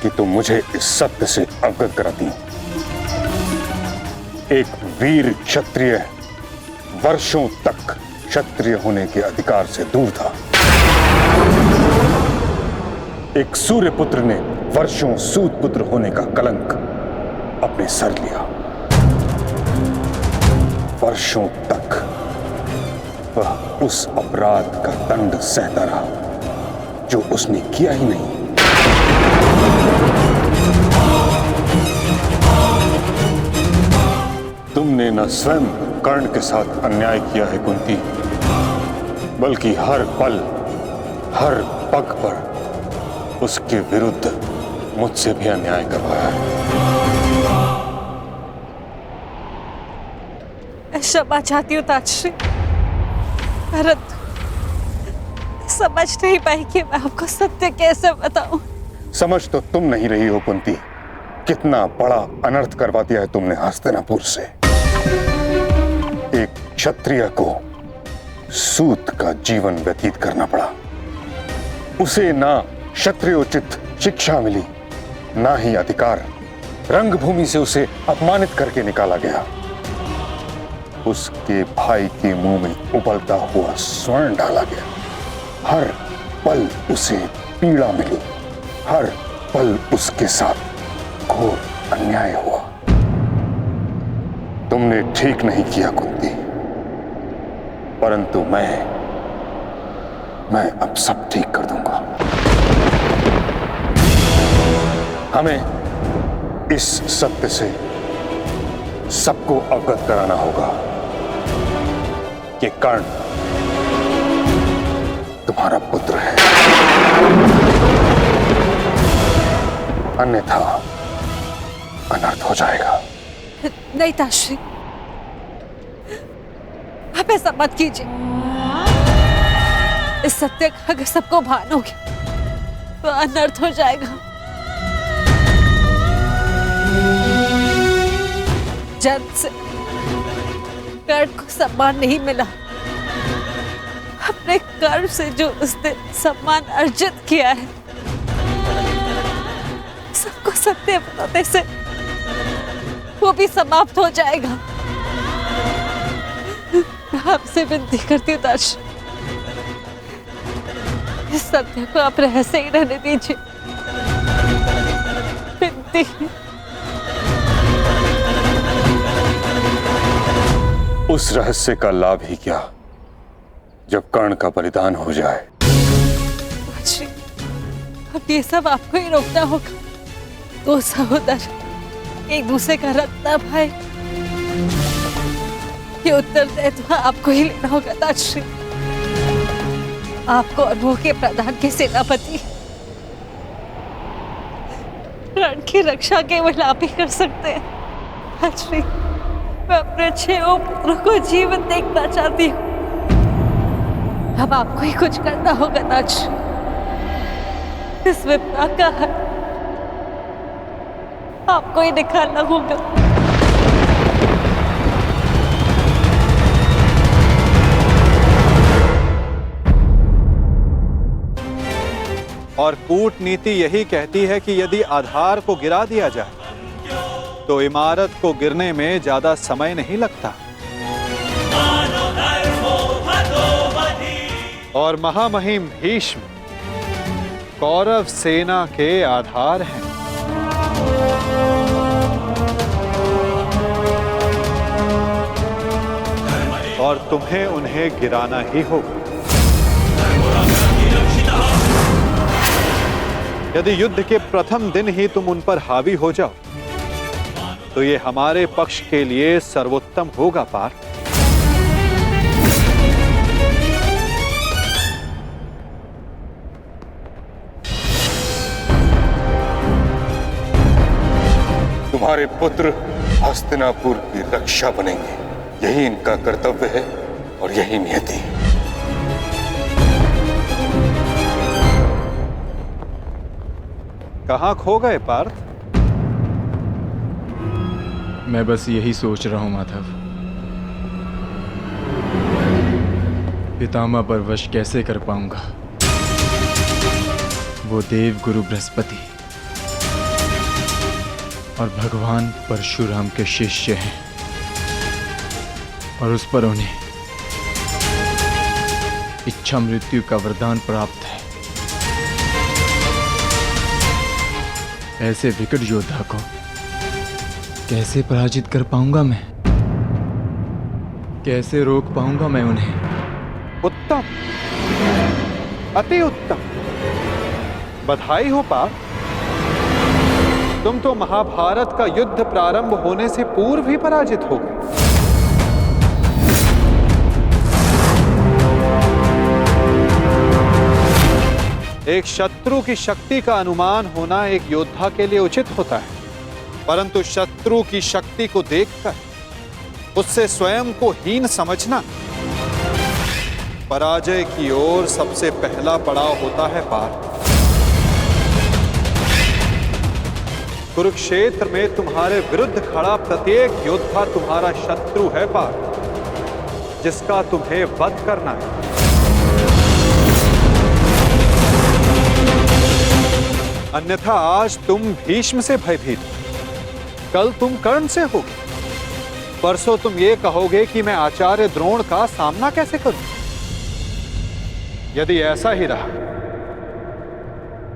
कि तुम मुझे इस सत्य से अवगत कराती। एक वीर क्षत्रिय वर्षों तक क्षत्रिय होने के अधिकार से दूर था। एक सूर्य पुत्र ने वर्षों सूत पुत्र होने का कलंक अपने सर लिया। वर्षों तक वह उस अपराध का दंड सहता रहा जो उसने किया ही नहीं। तुमने न स्वयं कर्ण के साथ अन्याय किया है कुंती, बल्कि हर पल हर पग पर उसके विरुद्ध मुझसे भी अन्याय करवाया है। मैं क्षमा चाहती हूँ ताजश्री, परंतु समझ नहीं पाई कि मैं आपको सत्य कैसे बताऊं। समझ तो तुम नहीं रही हो कुंती, कितना बड़ा अनर्थ करवा दिया है तुमने हस्तिनापुर से। एक क्षत्रिय को सूत का जीवन व्यतीत करना पड़ा। उसे ना क्षत्रियोचित शिक्षा मिली, ना ही अधिकार। रंगभूमि से उसे अपमानित करके निकाला गया। उसके भाई के मुंह में उबलता हुआ स्वर्ण डाला गया। हर पल उसे पीड़ा मिली, हर पल उसके साथ घोर अन्याय हुआ। तुमने ठीक नहीं किया कुंती, परंतु मैं अब सब ठीक कर दूंगा। हमें इस सत्य से सबको अवगत कराना होगा कि कर्ण तुम्हारा पुत्र है, अन्यथा अनर्थ हो जाएगा। नहीं ताजश्री, आप ऐसा मत कीजिए। इस सत्य का अगर सबको भान हो गया तो अनर्थ हो जाएगा। जन्म से कर्ण को सम्मान नहीं मिला। अपने कर्म से जो उसने सम्मान अर्जित किया है, सबको सत्य बताने से वो भी समाप्त हो जाएगा। मैं आपसे विनती करती हूँ ताजश्री, इस सत्य को आप रहस्य ही रहने दीजिए। विनती। उस रहस्य का लाभ ही क्या जब कर्ण का बलिदान हो जाए। ताजश्री, अब ये सब आपको ही रोकना होगा। दो सहोदर एक दूसरे का रक्त ना भाई, ये उत्तरदायित्व आपको ही लेना होगा ताजश्री। आपको और वो के प्रधान के सेनापति रण की रक्षा केवल आप ही कर सकते हैं ताजश्री। मैं अपने 6 पुत्रों को जीवन देखना चाहती हूँ। अब आपको ही कुछ करना होगा ताजश्री। इस विपदा का हल आपको ही निकालना होगा। और कूटनीति यही कहती है कि यदि आधार को गिरा दिया जाए तो इमारत को गिरने में ज्यादा समय नहीं लगता। और महामहिम भीष्म कौरव सेना के आधार हैं। और तुम्हें उन्हें गिराना ही होगा। यदि युद्ध के प्रथम दिन ही तुम उन पर हावी हो जाओ तो ये हमारे पक्ष के लिए सर्वोत्तम होगा पार्थ। तुम्हारे पुत्र हस्तिनापुर की रक्षा बनेंगे, यही इनका कर्तव्य है और यही नियति है। कहां खो गए पार्थ? मैं बस यही सोच रहा हूं माधव, पितामह पर वश कैसे कर पाऊंगा। वो देव गुरु बृहस्पति और भगवान परशुराम के शिष्य हैं और उस पर उन्हें इच्छा मृत्यु का वरदान प्राप्त है। ऐसे विकट योद्धा को कैसे पराजित कर पाऊंगा मैं? कैसे रोक पाऊंगा मैं उन्हें? उत्तम, अति उत्तम, बधाई हो पार्थ। तुम तो महाभारत का युद्ध प्रारंभ होने से पूर्व ही पराजित हो गए। एक शत्रु की शक्ति का अनुमान होना एक योद्धा के लिए उचित होता है, परंतु शत्रु की शक्ति को देखकर उससे स्वयं को हीन समझना पराजय की ओर सबसे पहला पड़ाव होता है पार्थ। कुरुक्षेत्र में तुम्हारे विरुद्ध खड़ा प्रत्येक योद्धा तुम्हारा शत्रु है पार्थ, जिसका तुम्हें वध करना है। अन्यथा आज तुम भीष्म से भयभीत, कल तुम कर्ण से होगे, परसों तुम ये कहोगे कि मैं आचार्य द्रोण का सामना कैसे करूं। यदि ऐसा ही रहा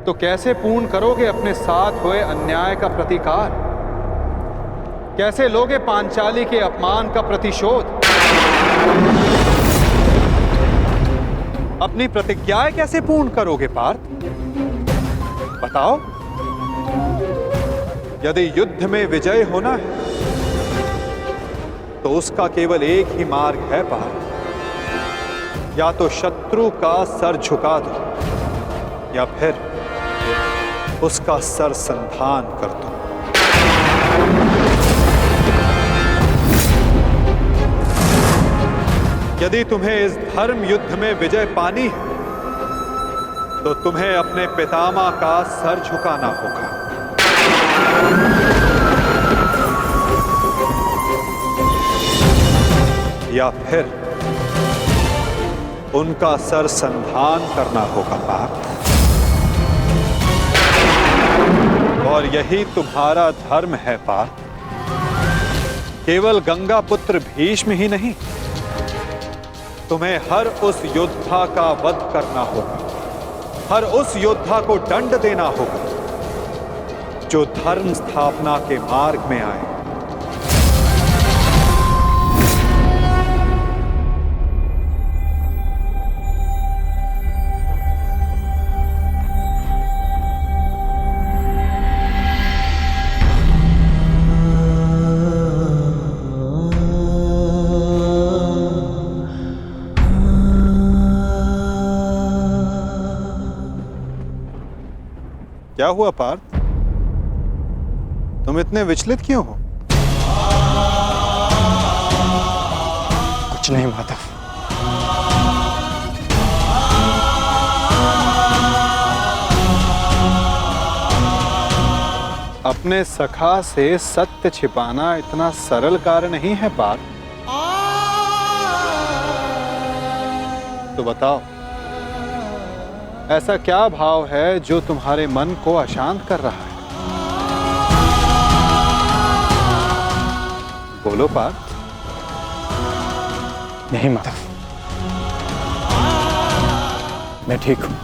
तो कैसे पूर्ण करोगे अपने साथ हुए अन्याय का प्रतिकार? कैसे लोगे पांचाली के अपमान का प्रतिशोध? अपनी प्रतिज्ञाएं कैसे पूर्ण करोगे पार्थ? बताओ। यदि युद्ध में विजय होना है तो उसका केवल एक ही मार्ग है पार्थ, या तो शत्रु का सर झुका दो या फिर उसका सर संधान कर दो। यदि तुम्हें इस धर्म युद्ध में विजय पानी है तो तुम्हें अपने पितामह का सर झुकाना होगा। या फिर उनका सर संधान करना होगा पार्थ। और यही तुम्हारा धर्म है पार्थ। केवल गंगा पुत्र भीष्म ही नहीं, तुम्हें हर उस योद्धा का वध करना होगा, हर उस योद्धा को दंड देना होगा जो धर्म स्थापना के मार्ग में आए। क्या हुआ पार्थ? तुम इतने विचलित क्यों हो? कुछ नहीं माधव। अपने सखा से सत्य छिपाना इतना सरल कार्य नहीं है पार्थ। तो बताओ, ऐसा क्या भाव है जो तुम्हारे मन को अशांत कर रहा है? बोलो पार्थ। नहीं माधव, मैं ठीक हूं।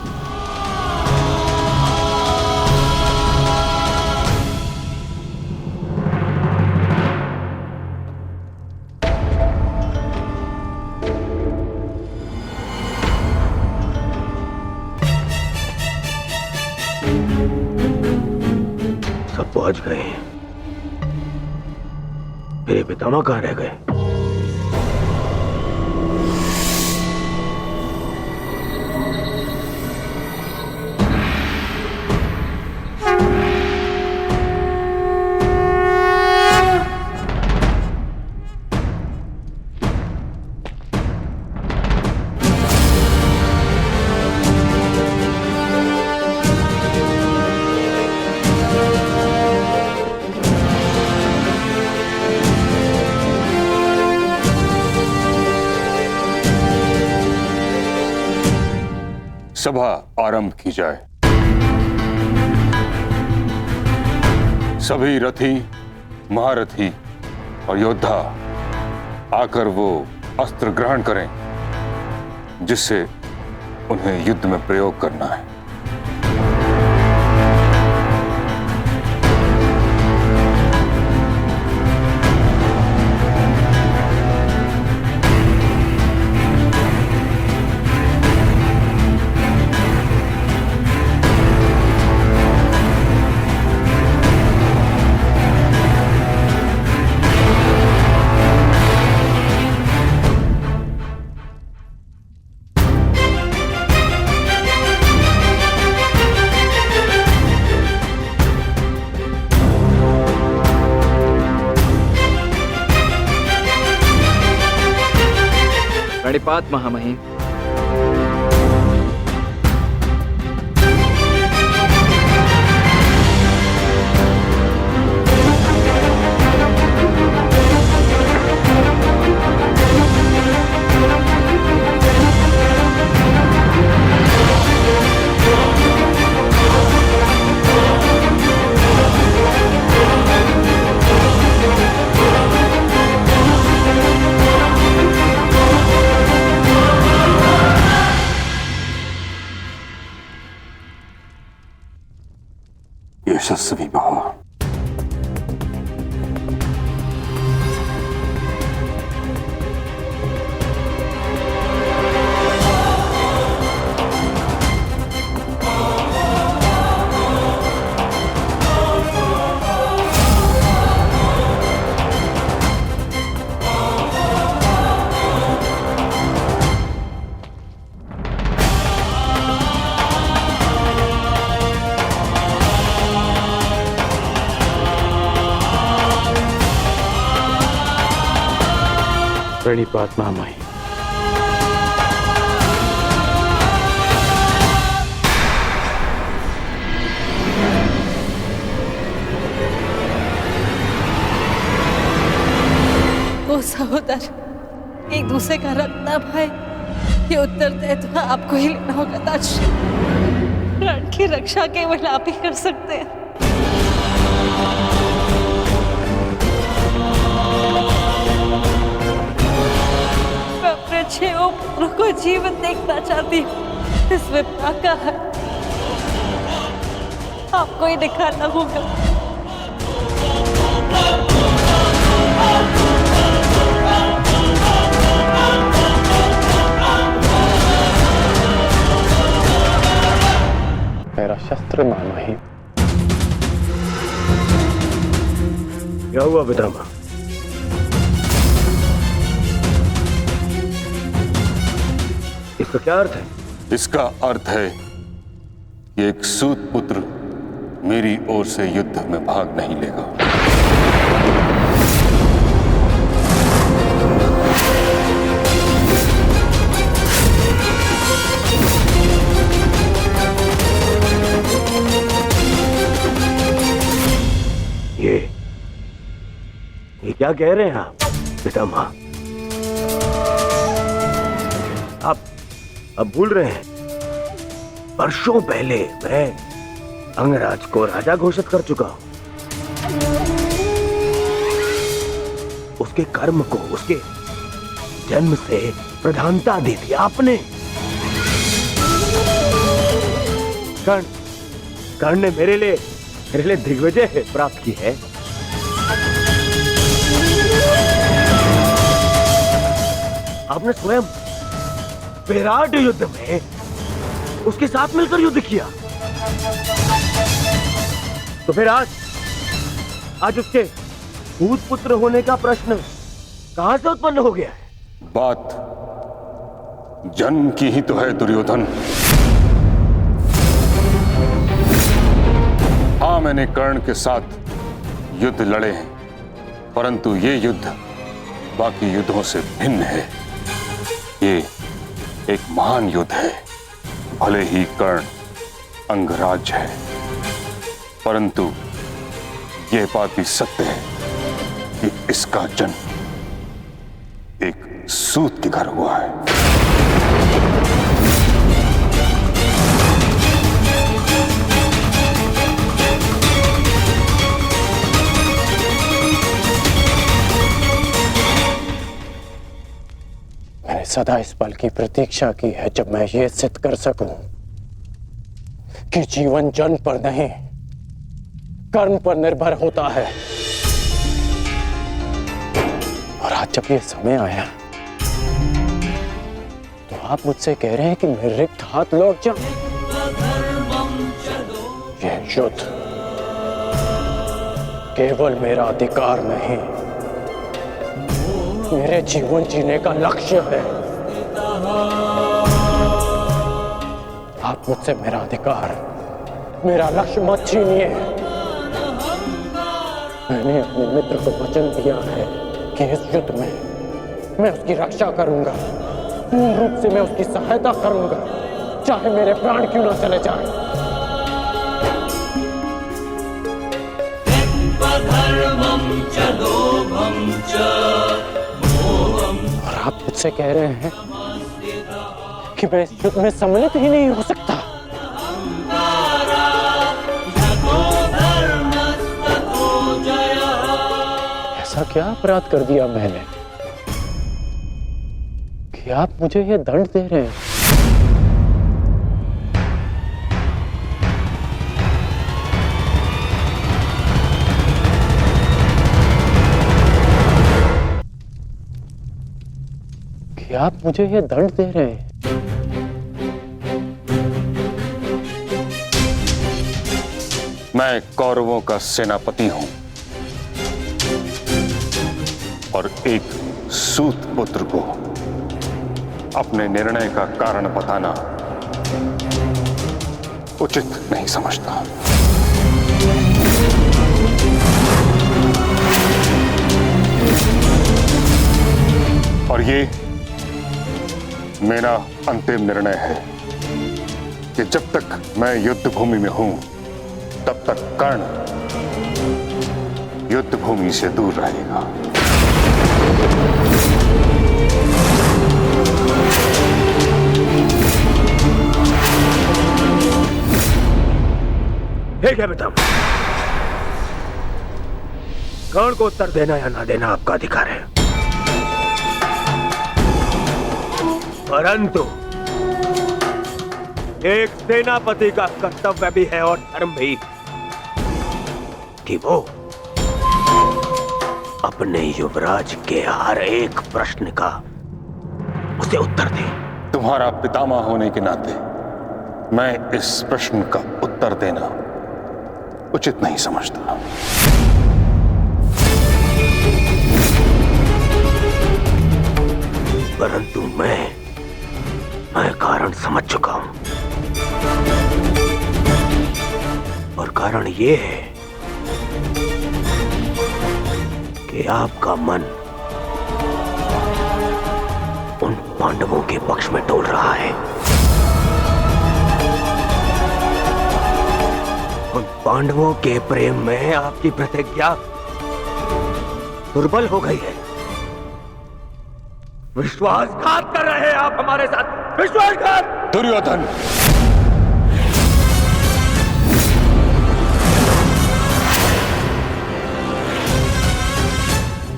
सब पहुंच गए, मेरे पितामह कहाँ रह गए? सभा आरंभ की जाए। सभी रथी, महारथी और योद्धा आकर वो अस्त्र ग्रहण करें जिससे उन्हें युद्ध में प्रयोग करना है। प्रणिपात महामहिम। यशस्वी भव। प्रणिपात महामहिम। वो सहोदर एक दूसरे का रक्त ना भाई, ये उत्तरदायित्व आपको ही लेना होगा ताजश्री। प्राण की रक्षा केवल आप ही कर सकते हैं। मैं अपने 6 पुत्रों को जीवित देखना चाहती हूँ। इस विपदा का है आपको ही दिखाना होगा। मेरा शस्त्र महामहिम। क्या हुआ पितामह? इसका क्या अर्थ है? इसका अर्थ है कि एक सूत पुत्र मेरी ओर से युद्ध में भाग नहीं लेगा। ये क्या कह रहे हैं आप पितामह? आप भूल रहे हैं वर्षों पहले मैं अंगराज को राजा घोषित कर चुका हूं। उसके कर्म को, उसके जन्म से प्रधानता दी थी आपने। कर्ण ने मेरे लिए दिग्विजय प्राप्त की है। आपने स्वयं विराट युद्ध में उसके साथ मिलकर युद्ध किया। तो फिर आज उसके भूतपुत्र होने का प्रश्न कहां से उत्पन्न हो गया है? बात जन्म की ही तो है दुर्योधन। हाँ, मैंने कर्ण के साथ युद्ध लड़े हैं, परंतु ये युद्ध बाकी युद्धों से भिन्न है। ये एक महान युद्ध है। भले ही कर्ण अंगराज है, परंतु यह बात भी सत्य है कि इसका जन्म एक सूत के घर हुआ है। मैंने सदा इस पल की प्रतीक्षा की है जब मैं ये सिद्ध कर सकूं कि जीवन जन्म पर नहीं, कर्म पर निर्भर होता है। और आज जब ये समय आया तो आप मुझसे कह रहे हैं कि मैं रिक्त हाथ लौट जाऊं। यह युद्ध केवल मेरा अधिकार नहीं, मेरे जीवन जीने का लक्ष्य है। आप मुझसे मेरा अधिकार, मेरा लक्ष्य मत छीनिए। मैंने अपने मित्र को वचन दिया है कि इस युद्ध में मैं उसकी रक्षा करूंगा, पूर्ण रूप से मैं उसकी सहायता करूंगा, चाहे मेरे प्राण क्यों ना चले जाएं। और आप मुझसे कह रहे हैं कि मैं इस युद्ध में सम्मिलित ही नहीं हो सकता। ऐसा क्या अपराध कर दिया मैंने कि आप मुझे यह दंड दे रहे हैं? कि आप मुझे यह दंड दे रहे हैं? मैं कौरवों का सेनापति हूं और एक सूत पुत्र को अपने निर्णय का कारण बताना उचित नहीं समझता। और ये मेरा अंतिम निर्णय है कि जब तक मैं युद्ध भूमि में हूं तब तक कर्ण युद्ध भूमि से दूर रहेगा। ठीक है बेटा, कर्ण को उत्तर देना या ना देना आपका अधिकार है, परंतु एक सेनापति का कर्तव्य भी है और धर्म भी कि वो अपने युवराज के हर एक प्रश्न का उसे उत्तर दे। तुम्हारा पितामह होने के नाते मैं इस प्रश्न का उत्तर देना उचित नहीं समझता। परंतु मैं कारण समझ चुका हूं, और कारण ये है कि आपका मन उन पांडवों के पक्ष में डोल रहा है। उन पांडवों के प्रेम में आपकी प्रतिज्ञा दुर्बल हो गई है। विश्वासघात कर रहे हैं आप हमारे साथ, विश्वासघात। दुर्योधन,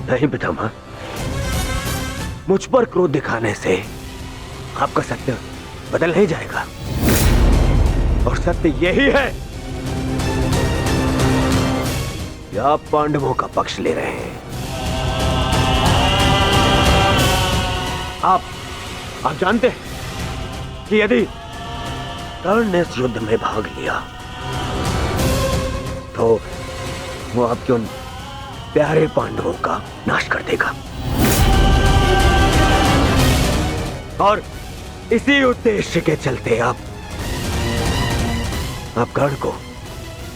नहीं पितामह, मुझ पर क्रोध दिखाने से आपका सत्य बदल नहीं जाएगा। और सत्य यही है कि आप पांडवों का पक्ष ले रहे हैं। आप जानते हैं कि यदि कर्ण ने इस युद्ध में भाग लिया तो वो आपके उन प्यारे पांडवों का नाश कर देगा। और इसी उद्देश्य के चलते आप कर्ण को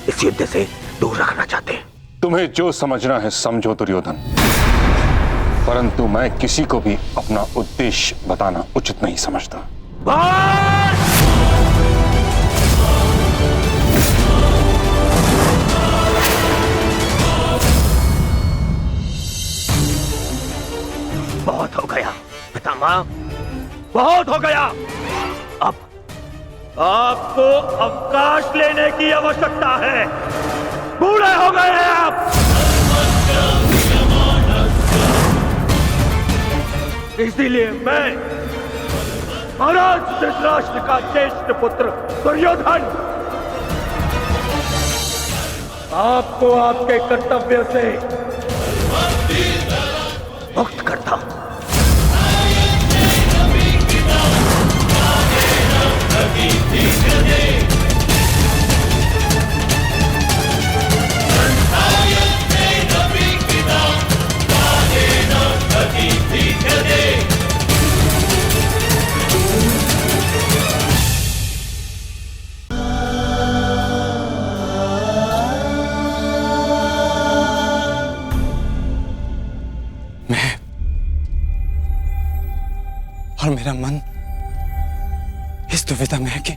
इस युद्ध से दूर रखना चाहते हैं। तुम्हें जो समझना है समझो दुर्योधन, परंतु मैं किसी को भी अपना उद्देश्य बताना उचित नहीं समझता। बहुत हो गया पितामह, बहुत हो गया। अब आपको अवकाश लेने की आवश्यकता है। बूढ़े हो गए हैं आप। इसीलिए मैं महाराज धृतराष्ट्र का ज्येष्ठ पुत्र दुर्योधन आपको आपके कर्तव्य से मुक्त करता हूं। और मेरा मन इस दुविधा में है कि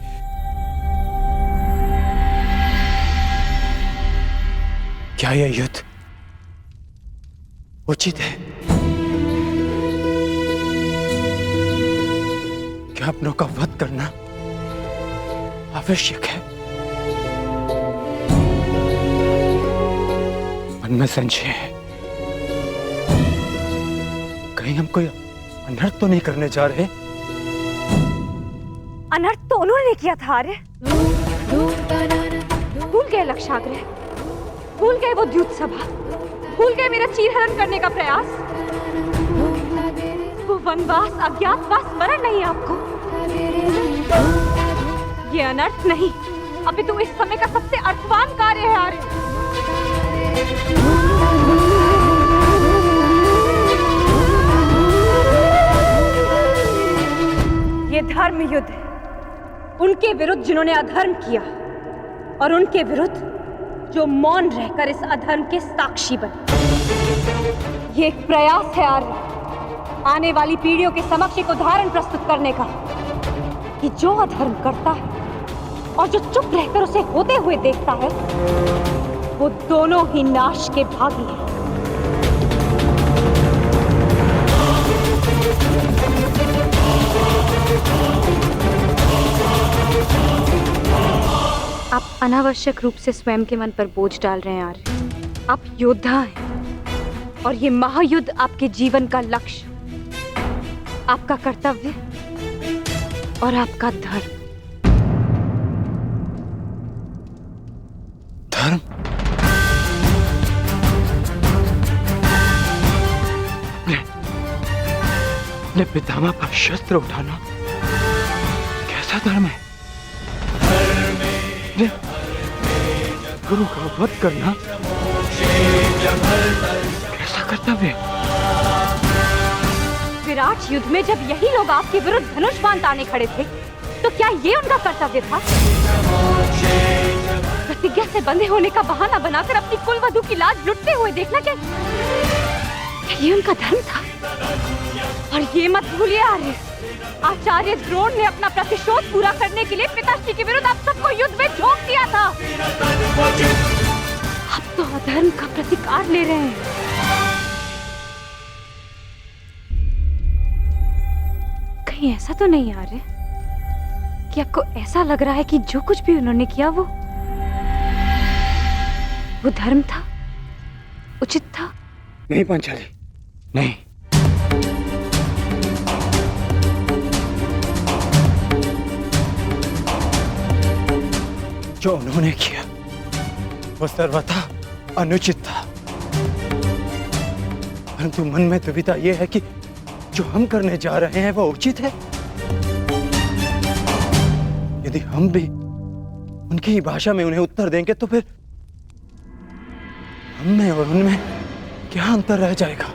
क्या यह युद्ध उचित है? क्या अपनों का वध करना आवश्यक है? मन में संशय है, कहीं हम कोई अनर्थ तो नहीं करने जा रहे? अनर्थ तो उन्होंने किया था आर्य। भूल गए लक्षाग्रह, भूल गए वो द्यूत सभा, भूल गए मेरा चीरहरण करने का प्रयास। वो वनवास, अज्ञातवास स्मरण नहीं आपको? ये अनर्थ नहीं, अभी तो इस समय का सबसे अर्थवान कार्य है आर्य। ये धर्म युद्ध है, उनके विरुद्ध जिन्होंने अधर्म किया और उनके विरुद्ध जो मौन रहकर इस अधर्म के साक्षी बने। ये एक प्रयास है आर्य, आने वाली पीढ़ियों के समक्ष एक उदाहरण प्रस्तुत करने का कि जो अधर्म करता है और जो चुप रहकर उसे होते हुए देखता है वो दोनों ही नाश के भागी हैं। आप अनावश्यक रूप से स्वयं के मन पर बोझ डाल रहे हैं आर्य। आप योद्धा हैं और ये महायुद्ध आपके जीवन का लक्ष्य, आपका कर्तव्य और आपका धर्म। धर्म? अपने पितामह पर शस्त्र उठाना कैसा धर्म है? गुरु का वध करना कैसा कर्तव्य? विराट युद्ध में जब यही लोग आपके विरुद्ध धनुष बाण ताने खड़े थे तो क्या ये उनका कर्तव्य था? प्रतिज्ञा से बंधे होने का बहाना बनाकर अपनी कुलवधू की लाज लुटते हुए देखना क्या ये उनका धर्म था? और ये मत भूलिए आर्य, आचार्य द्रोण ने अपना प्रतिशोध पूरा करने के लिए पिताश्री के विरुद्ध आप सबको युद्ध में झोंक दिया था। आप तो अधर्म का प्रतिकार ले रहे हैं। कहीं ऐसा तो नहीं आ रहा कि आपको ऐसा लग रहा है कि जो कुछ भी उन्होंने किया वो धर्म था, उचित था? नहीं पांचाली, नहीं, जो उन्होंने किया वो सर्वथा अनुचित था, परंतु मन में दुविधा यह है कि जो हम करने जा रहे हैं वो उचित है। यदि हम भी उनकी ही भाषा में उन्हें उत्तर देंगे तो फिर हम में और उनमें क्या अंतर रह जाएगा?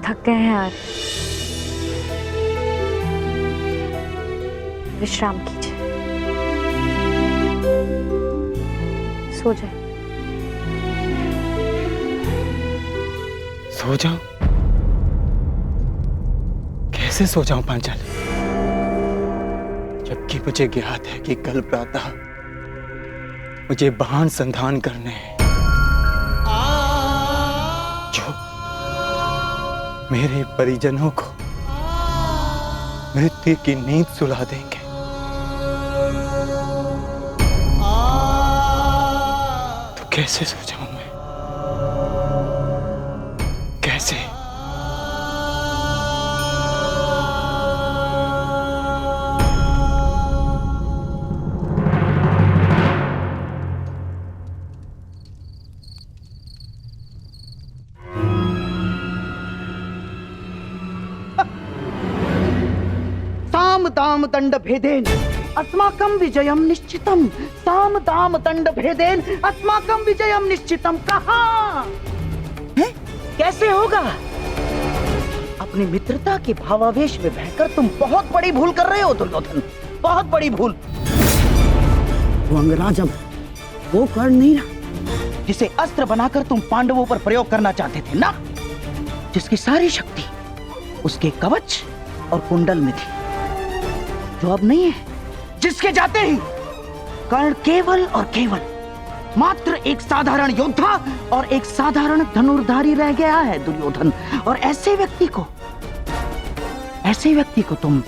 थक गए हैं यार, विश्राम कीजिए, सो जाए। सो जाऊं? कैसे सो जाऊं पांचाली, जबकि मुझे ज्ञात है कि कल प्रातः मुझे वाहन संधान करने हैं जो मेरे परिजनों को मृत्यु की नींद सुला देंगे। तो कैसे सो जाऊं मैं, कैसे? साम दाम दंड भेदेन अस्माकं विजयम निश्चितम। साम दाम दंड भेदेन अस्माकं विजयम निश्चितम। कहाँ है? कैसे होगा? अपनी मित्रता के भावावेश में बहकर तुम बहुत बड़ी भूल कर रहे हो दुर्योधन, बहुत बड़ी भूल। वो अंगराज अब वो कर्ण नहीं रहा जिसे अस्त्र बनाकर तुम पांडवों पर प्रयोग करना चाहते थे ना, जिसकी सारी शक्ति उसके कवच और कुंडल में थी, जो अब नहीं है, जिसके जाते ही कर्ण केवल और केवल मात्र एक साधारण योद्धा और एक साधारण धनुर्धारी रह गया है दुर्योधन। और ऐसे व्यक्ति को तुम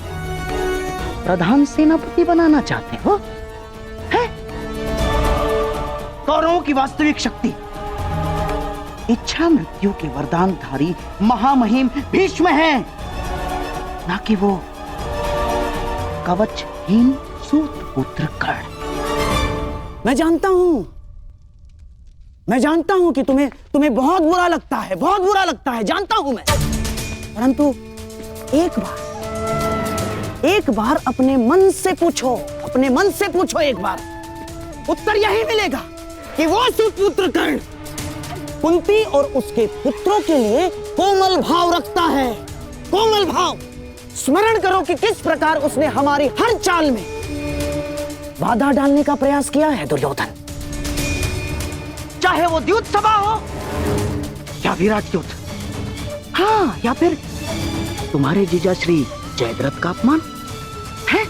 प्रधान सेनापति बनाना चाहते हो? है? कौरवों की वास्तविक शक्ति इच्छा मृत्यु के वरदानधारी महामहिम भीष्म है, ना कि वो कवचहीन सूत पुत्र कर्ण। मैं जानता हूं कि तुम्हें बहुत बुरा लगता है, बहुत बुरा लगता है, जानता हूं मैं। परंतु एक बार अपने मन से पूछो, एक बार उत्तर यही मिलेगा कि वो सुपुत्र कर्ण कुंती और उसके पुत्रों के लिए कोमल भाव रखता है, कोमल भाव। स्मरण करो कि किस प्रकार उसने हमारी हर चाल में बाधा डालने का प्रयास किया है दुर्योधन। चाहे वो द्युत सभा हो या विराट युद्ध, हाँ, या फिर तुम्हारे जीजा श्री जयद्रथ का अपमान है।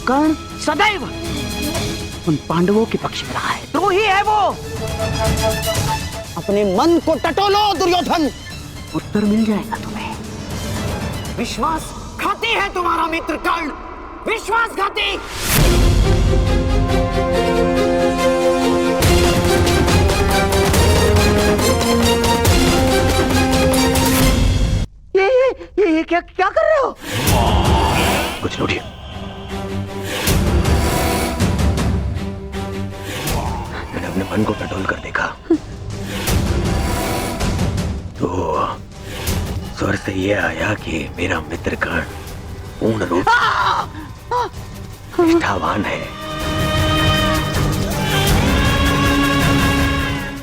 कर्ण सदैव उन पांडवों के पक्ष में रहा है, द्रोही है वो। अपने मन को टटोलो दुर्योधन, उत्तर मिल जाएगा तुम्हें। विश्वासघाती है तुम्हारा मित्र कर्ण, विश्वासघाती। ये क्या कर रहे हो? कुछ लौटिए। मैंने अपने मन को टटोल कर देखा तो स्वर से यह आया कि मेरा मित्र कर्ण पूर्ण रूप निष्ठावान है।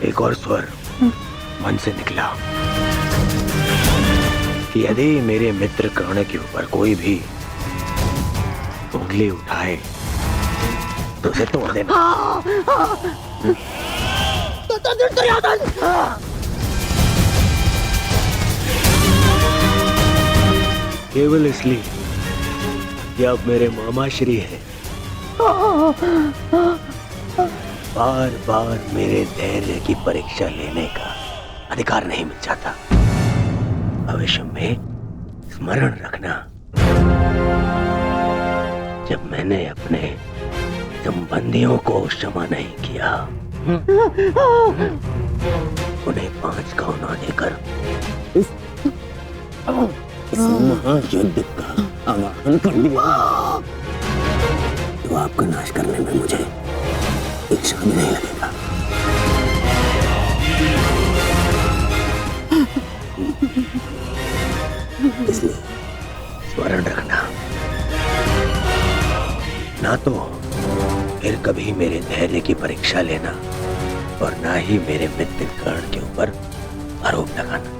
एक और स्वर मन से निकला कि यदि मेरे मित्र कर्ण के ऊपर कोई भी उंगली उठाए तो उसे तोड़ देना। केवल इसलिए कि आप मेरे मामा श्री हैं। बार बार मेरे धैर्य की परीक्षा लेने का अधिकार नहीं मिल जाता। भविष्य में स्मरण रखना, जब मैंने अपने संबंधियों को क्षमा नहीं किया, उन्हें 5 गौना देकर इस महायुद्ध का आह्वान कर दिया, तो आपका नाश करने में मुझे एक क्षण भी नहीं लगेगा। इसलिए स्मरण रखना, ना तो फिर कभी मेरे धैर्य की परीक्षा लेना और ना ही मेरे मित्र कर्ण के ऊपर आरोप लगाना।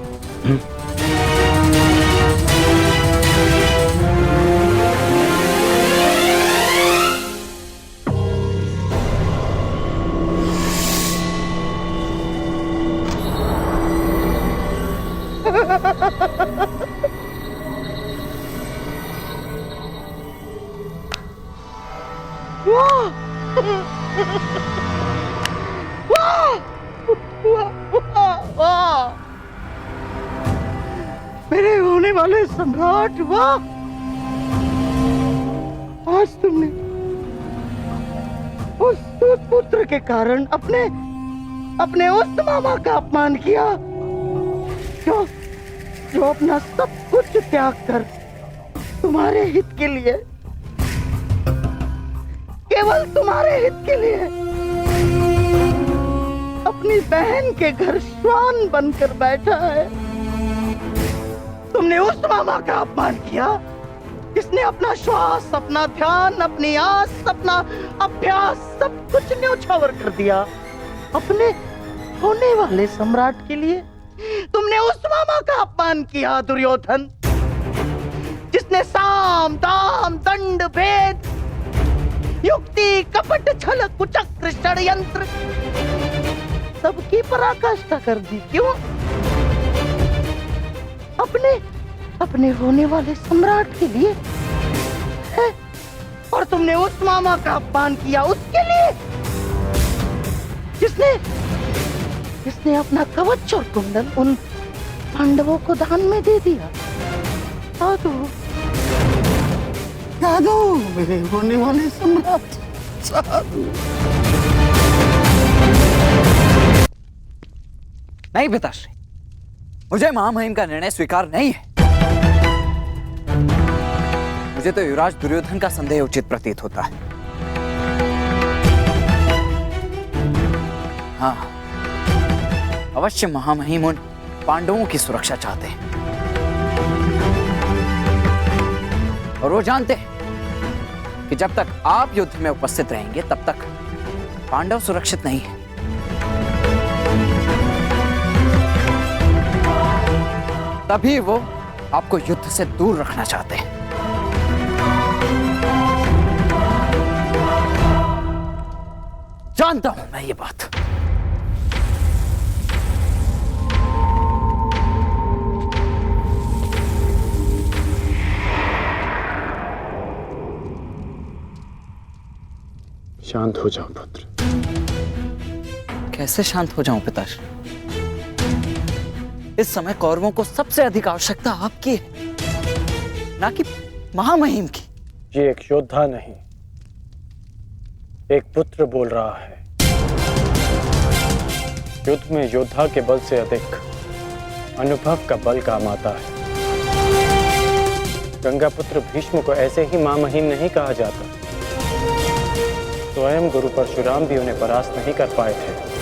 मेरे होने वाले सम्राट, वाह! आज तुमने उस पुत्र के कारण अपने उस मामा का अपमान किया जो अपना सब कुछ त्याग कर तुम्हारे हित के लिए, केवल तुम्हारे हित के लिए अपनी बहन के घर श्वान बनकर बैठा है। तुमने उस मामा का अपमान किया जिसने अपना श्वास, अपना ध्यान, अपनी आस, अपना अभ्यास सब कुछ न्योछावर कर दिया अपने होने वाले सम्राट के लिए। तुमने उस मामा का अपमान किया दुर्योधन, जिसने साम दाम दंड भेद, युक्ति कपट छल कुचक्र षड्यंत्र सबकी पराकाष्ठा कर दी। क्यों? अपने होने वाले सम्राट के लिए है? और तुमने उस मामा का अपमान किया उसके लिए जिसने अपना कवच और कुंडल उन पांडवों को दान में दे दिया। साधु मेरे होने वाले सम्राट, साधु। नहीं पिताश्री, मुझे महामहिम का निर्णय स्वीकार नहीं है। मुझे तो युवराज दुर्योधन का संदेह उचित प्रतीत होता है। हाँ, अवश्य महामहिम उन पांडवों की सुरक्षा चाहते हैं और वो जानते हैं कि जब तक आप युद्ध में उपस्थित रहेंगे तब तक पांडव सुरक्षित नहीं है। तभी वो आपको युद्ध से दूर रखना चाहते हैं। जानता हूं मैं ये बात। शांत हो जाओ पुत्र। कैसे शांत हो जाऊं पिताश्री? इस समय कौरवों को सबसे अधिक आवश्यकता आपकी है, ना कि महामहिम की। ये एक योद्धा नहीं, एक पुत्र बोल रहा है। युद्ध में योद्धा के बल से अधिक अनुभव का बल काम आता है। गंगा पुत्र भीष्म को ऐसे ही महामहिम नहीं कहा जाता। स्वयं गुरु परशुराम भी उन्हें परास्त नहीं कर पाए थे।